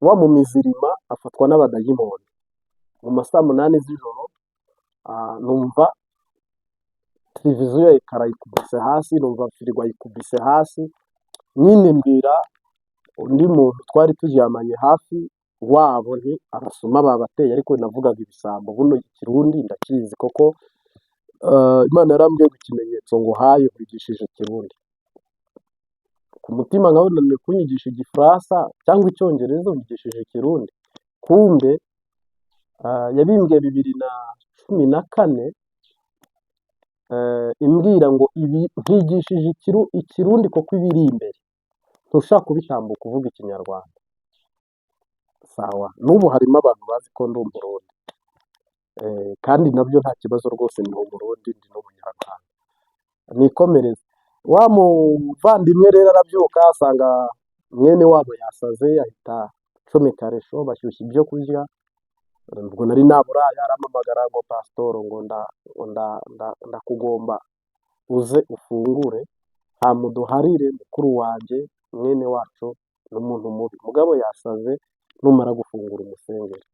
wa mu mizirima afatwa n'abadayimoni. Mu ma saa munani z'ijoro numva televiziyo ekara yikubise hasi, numva firigo yikubise hasi, nyine mbwira undi muntu twari turyamanye hafi wabo nti abasuma babateye, ariko navugaga ibisambo, buno ikirundi ndakizi, koko Imana yarambwiye ngo ikimenyetso nguhaye nkwigishije ikirundi. Ku mutima nkabona ni kunyigisha igifaransa cyangwa icyongereza, wigishije ikirundi. Kumbe yabimbwiye 2014, imbwira ngo ibi nkigishije ikirundi kuko ibiri imbere, ntushaka kubitambuka uvuga ikinyarwanda. Sawa, n'ubu harimo abantu bazi ko ndi umurundi, kandi nabyo nta kibazo rwose, ndi umurundi, ndi n'umunyarwanda, nikomereze. Wa muvandimwe rero arabyuka asanga mwene wabo yasaze, ahita acomeka resho, bashyushya ibyo kurya. Ubwo nari naburaye, arampamagara ngo pasitoro, ngo ndakugomba uze ufungure, hamuduharire mukuru wanjye mwene wacu n'umuntu mubi, mugabo yasaze, numara gufungura umusengere.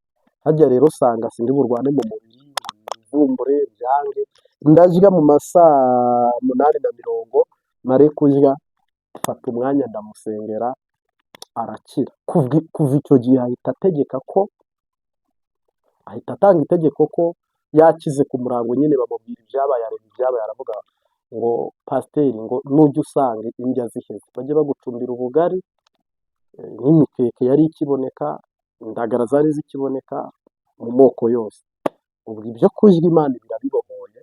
Hajya rero usanga sindi burwane mu mubiri, mvumbure byange, ndarya mu masaa 8:40, mare kurya, mfata umwanya ndamusengera, arakira. Kuva icyo gihe ahita atanga itegeko ko yakize ku murango, nyine bamubwira ibyabaye, areba ibyabaye, aravuga ngo pasiteri, ngo nujya usanga indya ziheze bajye bagucumbira ubugari, n'imikeke yari ikiboneka, indagara zari zikiboneka mu moko yose. Ubwo ibyo kurya Imana birabibohoye,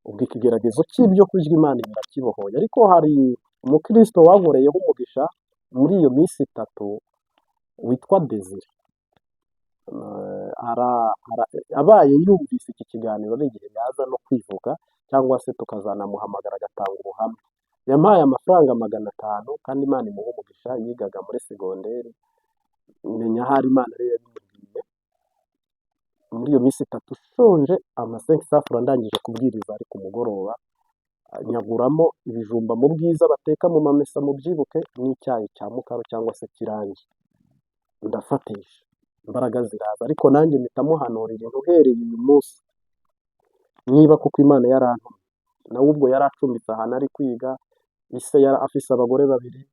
ubwo ikigeragezo cy'ibyo kurya Imana birakibohoye. Ariko hari umukristo wankoreyeho umugisha muri iyo minsi itatu witwa Desire. Abaye yumvise iki kiganiro n'igihe yaza no kwivuga, cyangwa se tukazanamuhamagara agatanga ubuhamya. Yampaye amafaranga 500, kandi Imana imuha umugisha. Yigaga muri segonderi, menya ahari Imana rero yabimubwiye. Muri iyo minsi itatu ushonje, ama5 ndangije kubwiriza, ari ku mugoroba nyaguramo ibijumba mu bwiza bateka mu mamesa, mu byibuke, n'icyayi cya mukaru cyangwa se kirangi, ndafatisha, imbaraga ziraza. Ariko nanjye mpita muhanurira uhereye uyu munsi, niba kuko Imana yarantumye, nawe ubwo yari acumbitse ahantu ari kwiga, ise yari afise abagore 2,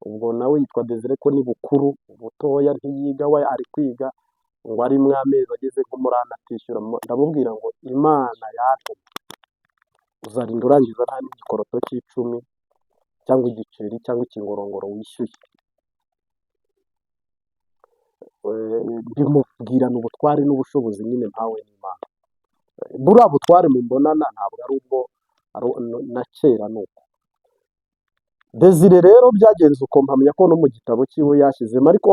ubwo nawe yitwa Desire, ko ni bukuru, butoya ntiyiga, we ari kwiga, ngo ari amezi ageze nko muri 4 atishyura. Ndamubwira ngo Imana yantumye, uzarinda urangiza nta n'igikoroto cy'10 cyangwa igiceri cyangwa ikingorongoro wishyuye. Ndimubwirana ubutware n'ubushobozi nyine mpawe n'Imana. Buriya butware mumbonana ntabwo ari ubwo na kera nuko. Desire rero byagenze uko, mpamya ko no mu gitabo cyiwe yashyizemo, ariko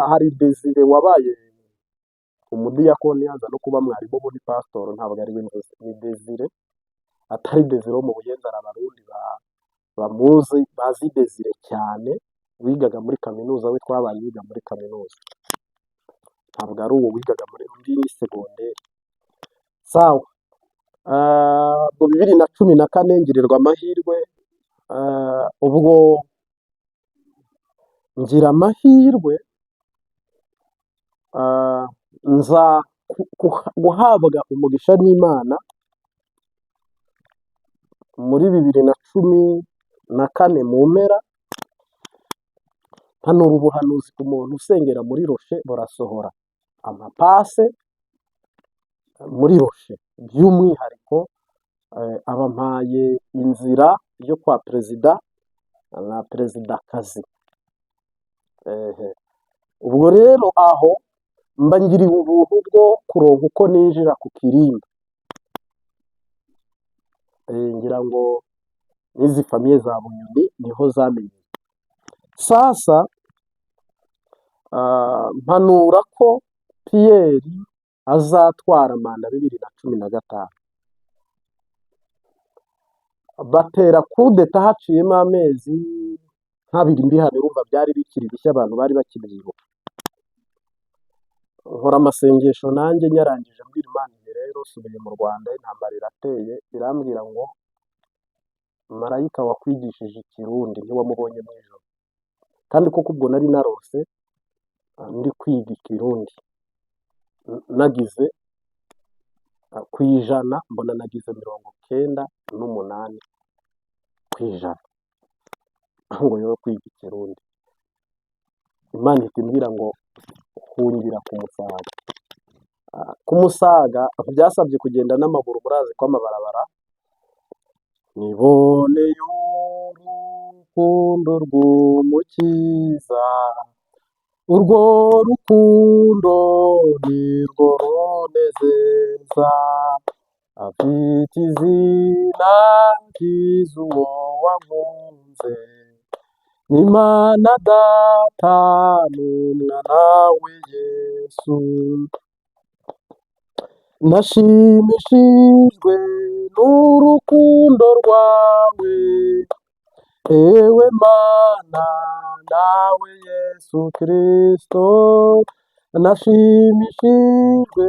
hari Desire wabaye umudiyakoni, yaza no kuba mwarimu muri pasitoro, ntabwo ari we mvuze. Ni Desire, atari Desire wo mu Buyenzi. Hari abarundi bamuzi bazi Desire cyane, wigaga muri kaminuza, we twabaye wiga muri kaminuza, ntabwo ari uwo wigaga muri undi segonderi. Sawa, mu 2014 ngirirwa amahirwe, ubwo ngira amahirwe nza guhabwa umugisha n'Imana muri 2014 mu mpera. Hano ubuhanuzi ku muntu usengera muri Roche burasohora. amapase muri Roshe, by'umwihariko abampaye inzira yo kwa perezida na perezidakazi. Ubwo rero aho mba ngiriwe ubuntu bwo kuronka uko ninjira ku kirimba. Ngira ngo n'izi famiye za Bunyoni niho zamenye. Sasa mpanura ko Pierre azatwara manda 2015. Batera kudeta haciyemo amezi nk'abiri mbihane, urumva byari bikiri bishya, abantu bari bakibyibuka. Nkora amasengesho nanjye nyarangije mbwira Imana nti rero subiye mu Rwanda, intambara irateye, irambwira ngo marayika wakwigishije Ikirundi ntiwamubonye mu ijoro. Kandi koko ubwo nari narose ndi kwiga Ikirundi, nagize ku ijana, mbona nagize 98 ku ijana ngo yo kwiga Ikirundi. Imana ihita imbwira ngo hungira ku Musaga. Ku Musaga byasabye kugenda n'amaguru, murazi ko amabarabara. Niboneye urukundo rw'Umukiza, urwo rukundo nirwo runezeza, afite izina ryiza uwo wankunze, n'Imana Data n'Umwana we Yesu. Nashimishijwe n'urukundo rwawe, ewe Mana nawe Yesu Kristo. Nashimishijwe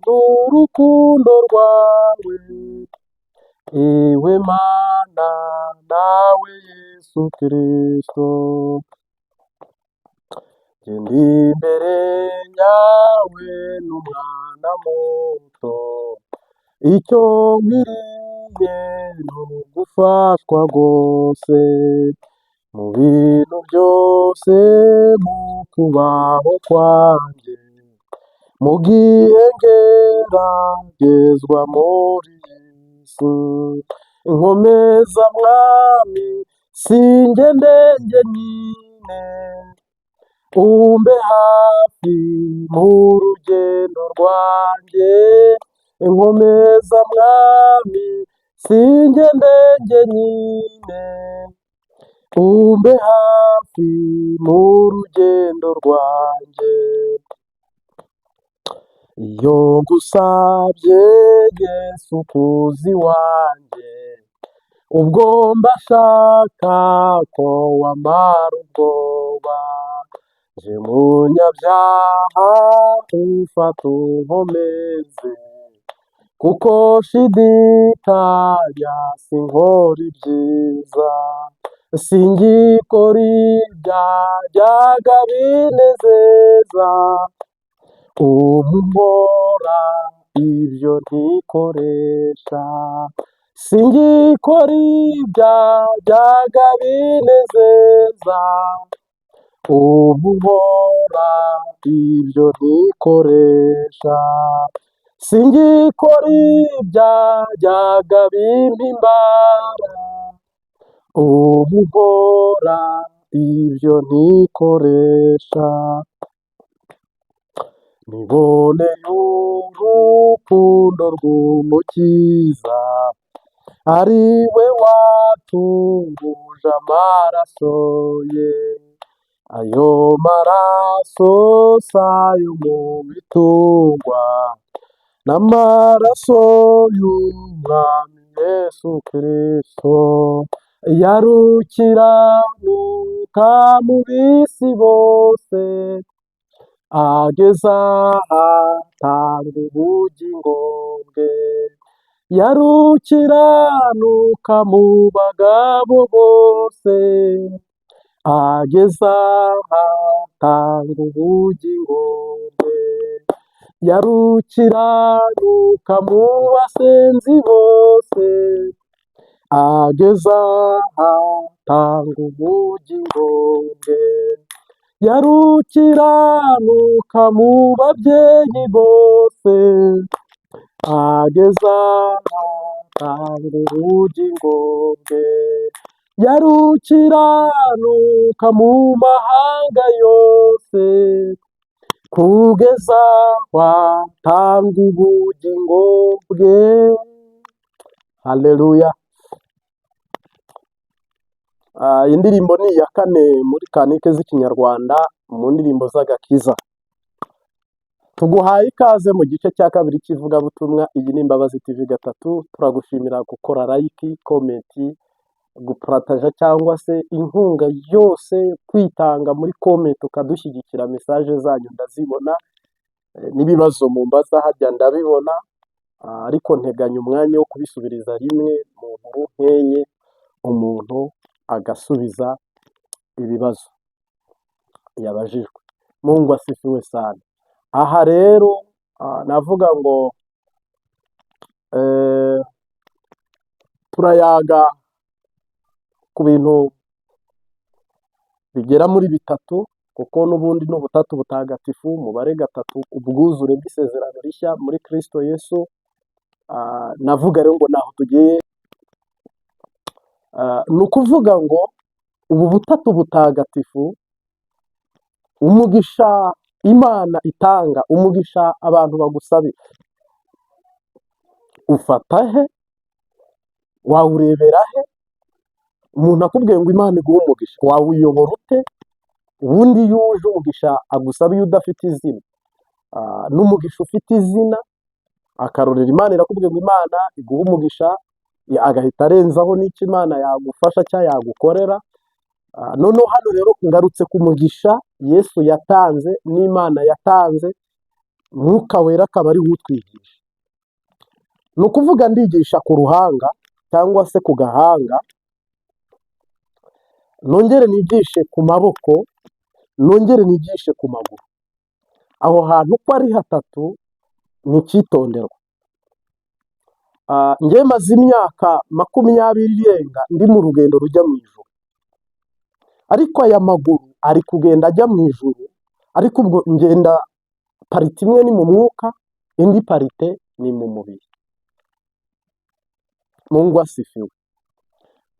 n'urukundo rwawe, ewe Mana nawe Yesu Kristo. Ndi imbere yawe n'umwana muto, icyo nkwiriye ni ugufashwa rwose mu bintu byose, mu kubaho kwanjye, mu gihe ngeragezwa muri iyi si. Nkomeza Mwami sinjye ndenge nyine, umbe hafi mu rugendo rwanjye. Nkomeza Mwami sinjye ndenge nyine, umbe hafi mu rugendo rwanjye. Iyo ngusabye Yesu kuzi wanjye, ubwo mbashaka ko wamara ubwoba. Je munyabyaha ufata unkomeze, kuko shidikanya sinkora ibyiza, singikora ibyajyaga binezeza. Nkora ibyo ntikoresha, singikora ibyajyaga binezeza. Nkora ibyo ntikoresha, singikora ibyajyaga bimpimbara. Nkora ibyo ntikoresha. Niboneye urukundo rw'Umukiza, ari we watunguje amaraso ye. Ayo maraso sayo mu bitungwa, n'amaraso y'Umwami Yesu Kristo. Yarukiranuka mu bisi bose, ageza ahatanga ubugingo bwe. Yarukiranuka mu bagabo bose, ageza ahatanga ubugingo bwe. Yarukiranuka mu basenzi bose, ageza ahatanga ubugingo bwe. yari ukiranuka mu babyeyi bose, ageza atanga ubugingo bwe. Yari ukiranuka mu mahanga yose, kugeza watanga ubugingo bwe. Haleluya. Indirimbo ni iya kane muri kanike z'ikinyarwanda mu ndirimbo z'agakiza. Tuguhaye ikaze mu gice cya kabiri cy'ivugabutumwa. Iyi ni Imbabazi TV 3. Turagushimira gukora like, comment, guparataja cyangwa se inkunga yose, kwitanga muri comment ukadushyigikira. Message zanyu ndazibona, n'ibibazo mumbaza hajya ndabibona, ariko nteganya umwanya wo kubisubiriza rimwe mu nkuru nkenye, umuntu agasubiza ibibazo yabajijwe. Mungu asifiwe sana. Aha rero navuga ngo turayaga ku bintu bigera muri bitatu, kuko n'ubundi n'ubutatu butagatifu, umubare gatatu, ubwuzure bw'isezerano rishya muri Kristo Yesu. Navuga rero ngo naho tugiye, ni ukuvuga ngo ubu butatu butagatifu, umugisha Imana itanga, umugisha abantu bagusabira, ufata he? Wawurebera he? Umuntu akubwiye ngo Imana iguhe umugisha, wawuyobora ute? Ubundi iyo uje umugisha agusaba iyo udafite izina, n'umugisha ufite izina, akarorero Imana irakubwiye ngo Imana iguhe umugisha, agahita arenzaho n'icyo Imana yagufasha cyangwa yagukorera. Noneho hano rero ngarutse ku mugisha Yesu yatanze n'Imana yatanze, Mwuka Wera akaba ari we utwigisha. Ni ukuvuga ndigisha ku ruhanga cyangwa se ku gahanga, nongere nigishe ku maboko, nongere nigishe ku maguru. Aho hantu uko ari hatatu ni icyitonderwa. Njye maze imyaka 20 irenga ndi mu rugendo rujya mu ijuru, ariko aya maguru ari kugenda ajya mu ijuru, ariko ubwo ngenda parite imwe ni mu mwuka, indi parite ni mu mubiri. Mungu asifiwe.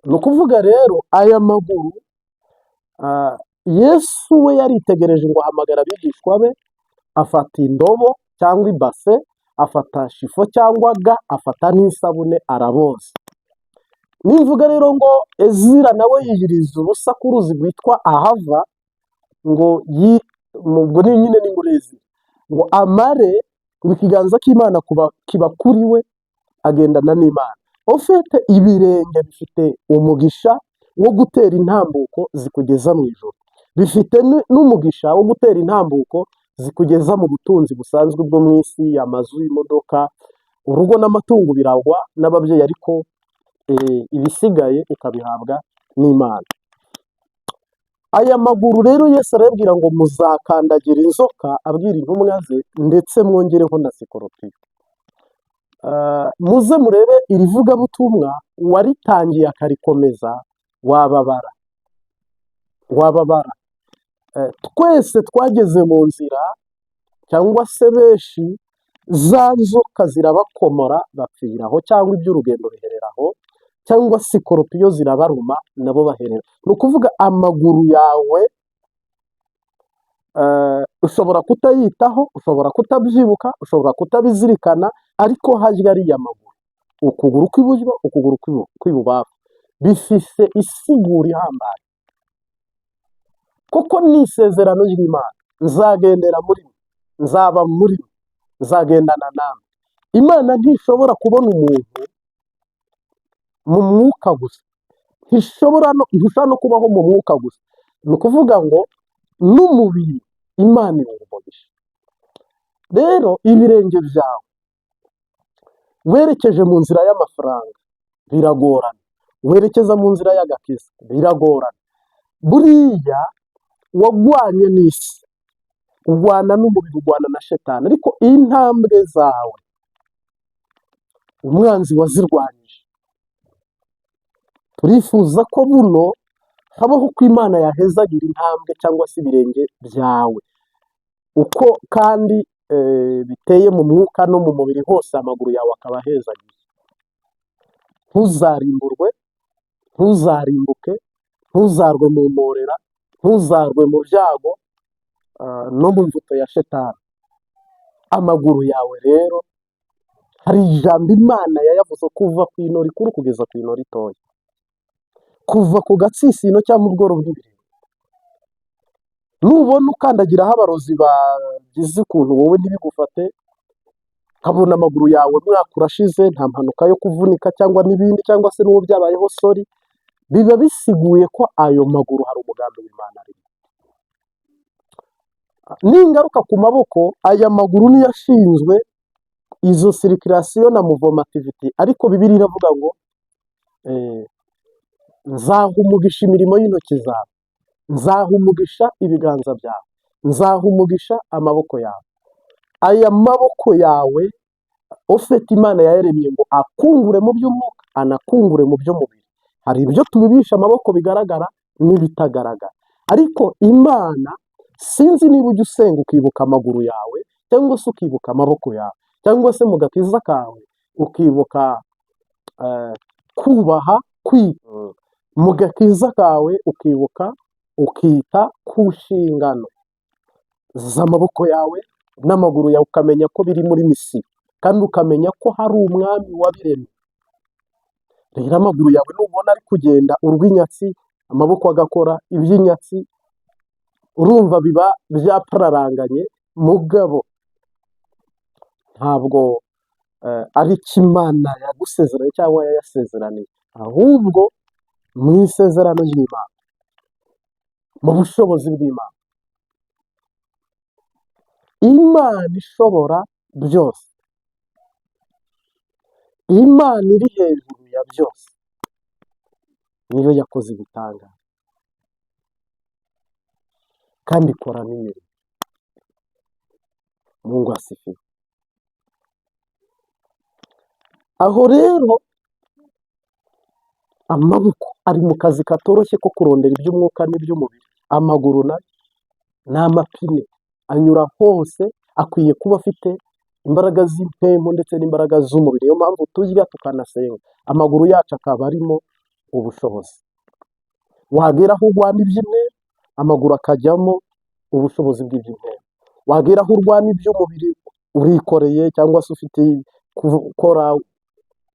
Ni ukuvuga rero aya maguru, Yesu we yaritegereje ngo ahamagara abigishwa be, afata indobo cyangwa ibase, afata shifo cyangwa ga, afata n'isabune, araboza. Nivuga rero ngo Ezira nawe yiyiriza ubusa ku ruzi rwitwa Ahava, ngo ubwo ni nyine ni murezi, ngo amare ngo ikiganza cy'Imana kiba kuri we, agendana n'Imana. Ufite ibirenge bifite umugisha wo gutera intambuko zikugeza mu ijuru, bifite n'umugisha wo gutera intambuko zikugeza mu butunzi busanzwe bwo mu isi, amazu, imodoka, urugo n'amatungo biragwa n'ababyeyi, ariko ibisigaye ukabihabwa n'Imana. Aya maguru rero Yesu arabwira ngo muzakandagira inzoka, abwira intumwa ze, ndetse mwongereho na sikoropiyo. Muze murebe iri vugabutumwa, waritangiye akarikomeza wababara. Twese twageze mu nzira, cyangwa se benshi, za nzoka zirabakomora bapfiraho, cyangwa iby'urugendo bihereraho, cyangwa sikoropiyo zirabaruma nabo baherera. Ni ukuvuga amaguru yawe ushobora kutayitaho, ushobora kutabyibuka, ushobora kutabizirikana, ariko hajya ariya maguru, ukuguru kw'iburyo, ukuguru kw'ibubafu, bifise isigura ihambaye. Kuko ni isezerano ry'Imana, nzagendera muri mwe, nzaba muri mwe, nzagendana namwe. Imana ntishobora kubona umuntu mu mwuka gusa, ntushobora no kubaho mu mwuka gusa. Ni ukuvuga ngo n'umubiri Imana iwumugisha. Rero ibirenge byawe werekeje mu nzira y'amafaranga biragorana, werekeza mu nzira y'agakiza biragorana. Buriya wagwanye n'isi, urwana n'umubiri, urwana na Shetani, ariko intambwe zawe umwanzi wazirwanyije. Turifuza ko buno habaho uko Imana yahezagira intambwe cyangwa se ibirenge byawe, uko kandi biteye mu mwuka no mu mubiri hose amaguru yawe akaba ahezagiye. Ntuzarimburwe, ntuzarimbuke, ntuzarwe mu mporera, ntuzarwe mu byago no mu mvuto ya Shetani. Amaguru yawe rero hari ijambo Imana yayavuze kuva ku ino rikuru kugeza ku ino ritoya, kuva ku gatsitsino cyangwa mu bworo bw'ibirenge. Nubona ukandagiraho abarozi bagize ukuntu wowe ntibigufate, ukabona amaguru yawe mwaka urashize nta mpanuka yo kuvunika cyangwa n'ibindi, cyangwa se n'uwo byabayeho sori, biba bisiguye ko ayo maguru hari umugambi w'Imana arimo. Ningaruka ku maboko, aya maguru niyo ashinzwe izo circulation na movomativity, ariko Bibiliya iravuga ngo nzaha umugisha imirimo y'intoki zawe, nzaha umugisha ibiganza byawe, nzaha umugisha amaboko yawe. Aya maboko yawe ufite Imana yaremye ngo akungure mu by'umwuka, anakungure mu by'umubiri. Hari ibyo tubibisha amaboko bigaragara n'ibitagaragara, ariko Imana, sinzi niba ujya usenga ukibuka amaguru yawe cyangwa se ukibuka amaboko yawe, cyangwa se mu gakiza kawe ukibuka kubaha mu gakiza kawe ukibuka ukita ku nshingano z'amaboko yawe n'amaguru yawe, ukamenya ko biri muri misiyo kandi ukamenya ko hari umwami wabiremye. Rero amaguru yawe nubona ari kugenda urw'inyatsi, amaboko agakora iby'inyatsi, urumva biba byapararanganye, mugabo ntabwo ari cyo Imana yagusezeranye cyangwa yayasezeraniye, ahubwo mu isezerano ry'Imana, mu bushobozi bw'Imana. Imana ishobora byose, Imana iri hejuru ya byose, niyo yakoze ibitangaza kandi ikora n'imirimo. Mungu asifiwe. Aho rero amaboko ari mu kazi katoroshye ko kurondera iby'umwuka n'iby'umubiri. Amaguru nayo ni amapine, anyura hose, akwiye kuba afite imbaraga z'impemu ndetse n'imbaraga z'umubiri. Niyo mpamvu turya tukanasenga, amaguru yacu akaba arimo ubushobozi. Wagera aho urwana iby'intebe, amaguru akajyamo ubushobozi bw'iby'intebe. Wagera aho urwana iby'umubiri urikoreye cyangwa se ufite gukora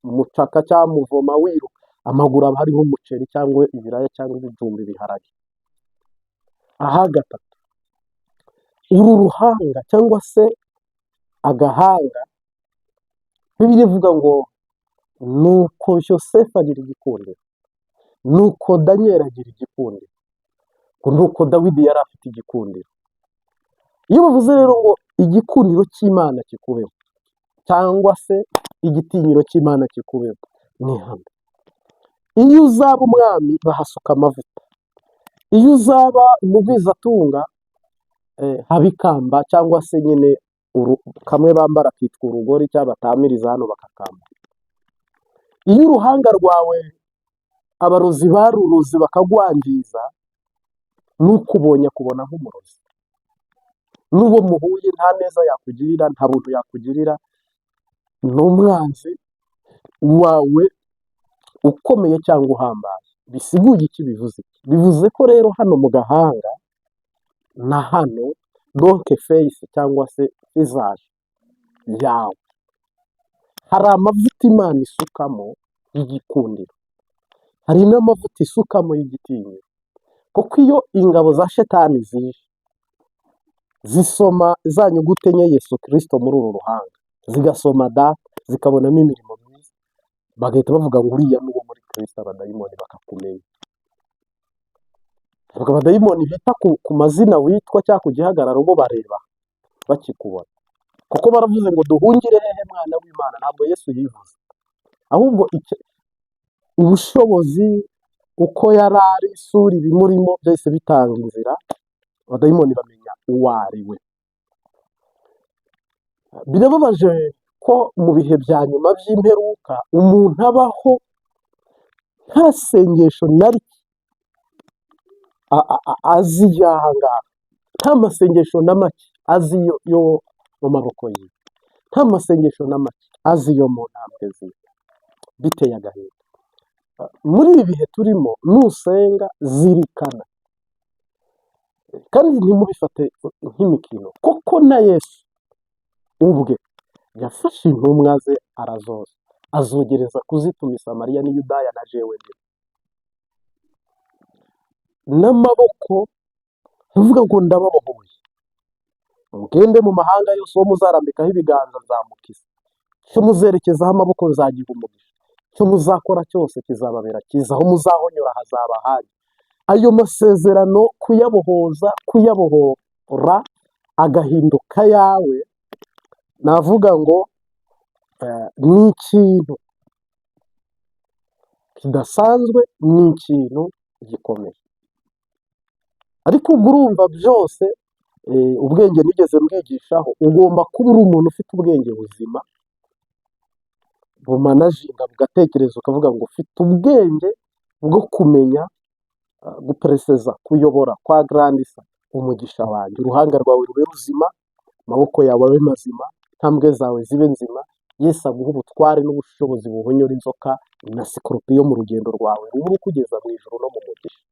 umucaka cyangwa muvoma wiruka, amaguru aba hariho umuceri cyangwa ibiraya cyangwa ibijumba, ibiharage. Aha gatatu, uru ruhanga cyangwa se agahanga, Bibiliya ivuga ngo nuko Yosefu agira igikundiro, nuko Daniyeli agira igikundiro, ngo nuko Dawidi yari afite igikundiro. Iyo bavuze rero ngo igikundiro cy'Imana kikubeho cyangwa se igitinyiro cy'Imana kikubeho, ni hano. Iyo uzaba umwami bahasuka amavuta, iyo uzaba umugwizatunga haba ikamba cyangwa se nyine kamwe bambara kitwa urugori cyangwa batamiriza hano bakakambara. Iyo uruhanga rwawe abarozi baruruzi bakagwangiza, n'ukubonye akubona nk'umurozi, n'uwo muhuye nta neza yakugirira, nta buntu yakugirira, ni umwanzi wawe ukomeye cyangwa uhambaye. Bisiguye iki? Bivuze iki? Bivuze ko rero hano mu gahanga na hano donke feyisi cyangwa se visage yawe hari amavuta Imana isukamo y'igikundiro, hari n'amavuta isukamo y'igitinyiro. Kuko iyo ingabo za Shetani zije zisoma za nyuguti enye Yesu Kristo muri uru ruhanga, zigasoma data, zikabonamo imirimo myiza, bagahita bavuga ngo uriya n'uwo muri Kristo, abadayimoni bakakumenya. Ntabwo abadayimoni bita ku mazina witwa cyangwa ku gihagararo, bo bareba bakikubona, kuko baravuze ngo duhungire hehe mwana w'Imana. Ntabwo Yesu yivuze, ahubwo ubushobozi uko yari ari, isura ibimurimo byose bitanga inzira, abadayimoni bamenya uwo ari we. Birababaje ko mu bihe bya nyuma by'imperuka umuntu abaho nta sengesho na rike azi y'aha ngaha, nta masengesho na make azi yo mu maboko ye, nta masengesho na make azi yo mu ntambwe ze, biteye agahinda. Muri ibi bihe turimo nusenga zirikana kandi ntimubifate nk'imikino, kuko na Yesu ubwe yafashe intumwa ze arazoza, azogereza kuzituma i Samariya n'i Yudaya na jewe nyine n'amaboko, uvuga ngo ndababohoye, mugende mu mahanga yose, uwo muzarambikaho ibiganza nzamukiza, icyo muzerekezaho amaboko nzagiha umugisha, icyo muzakora cyose kizababera cyiza, aho muzahonyora hazaba hanyu. Ayo masezerano kuyabohoza, kuyabohora agahinduka yawe, navuga ngo ni ikintu kidasanzwe, ni ikintu gikomeye. Ariko ubwo urumva byose, ubwenge nigeze mbwigishaho, ugomba kuba uri umuntu ufite ubwenge buzima bumanajinga, bugatekereza, ukavuga ngo ufite ubwenge bwo kumenya gupereseza, kuyobora, kwa grandisa umugisha wanjye, uruhanga rwawe rube ruzima, amaboko yawe abe mazima, intambwe zawe zibe nzima, Yesu aguha ubutware n'ubushobozi buhonyora inzoka na sikoropiyo mu rugendo rwawe, rube rukugeza mu ijuru no mu mugisha.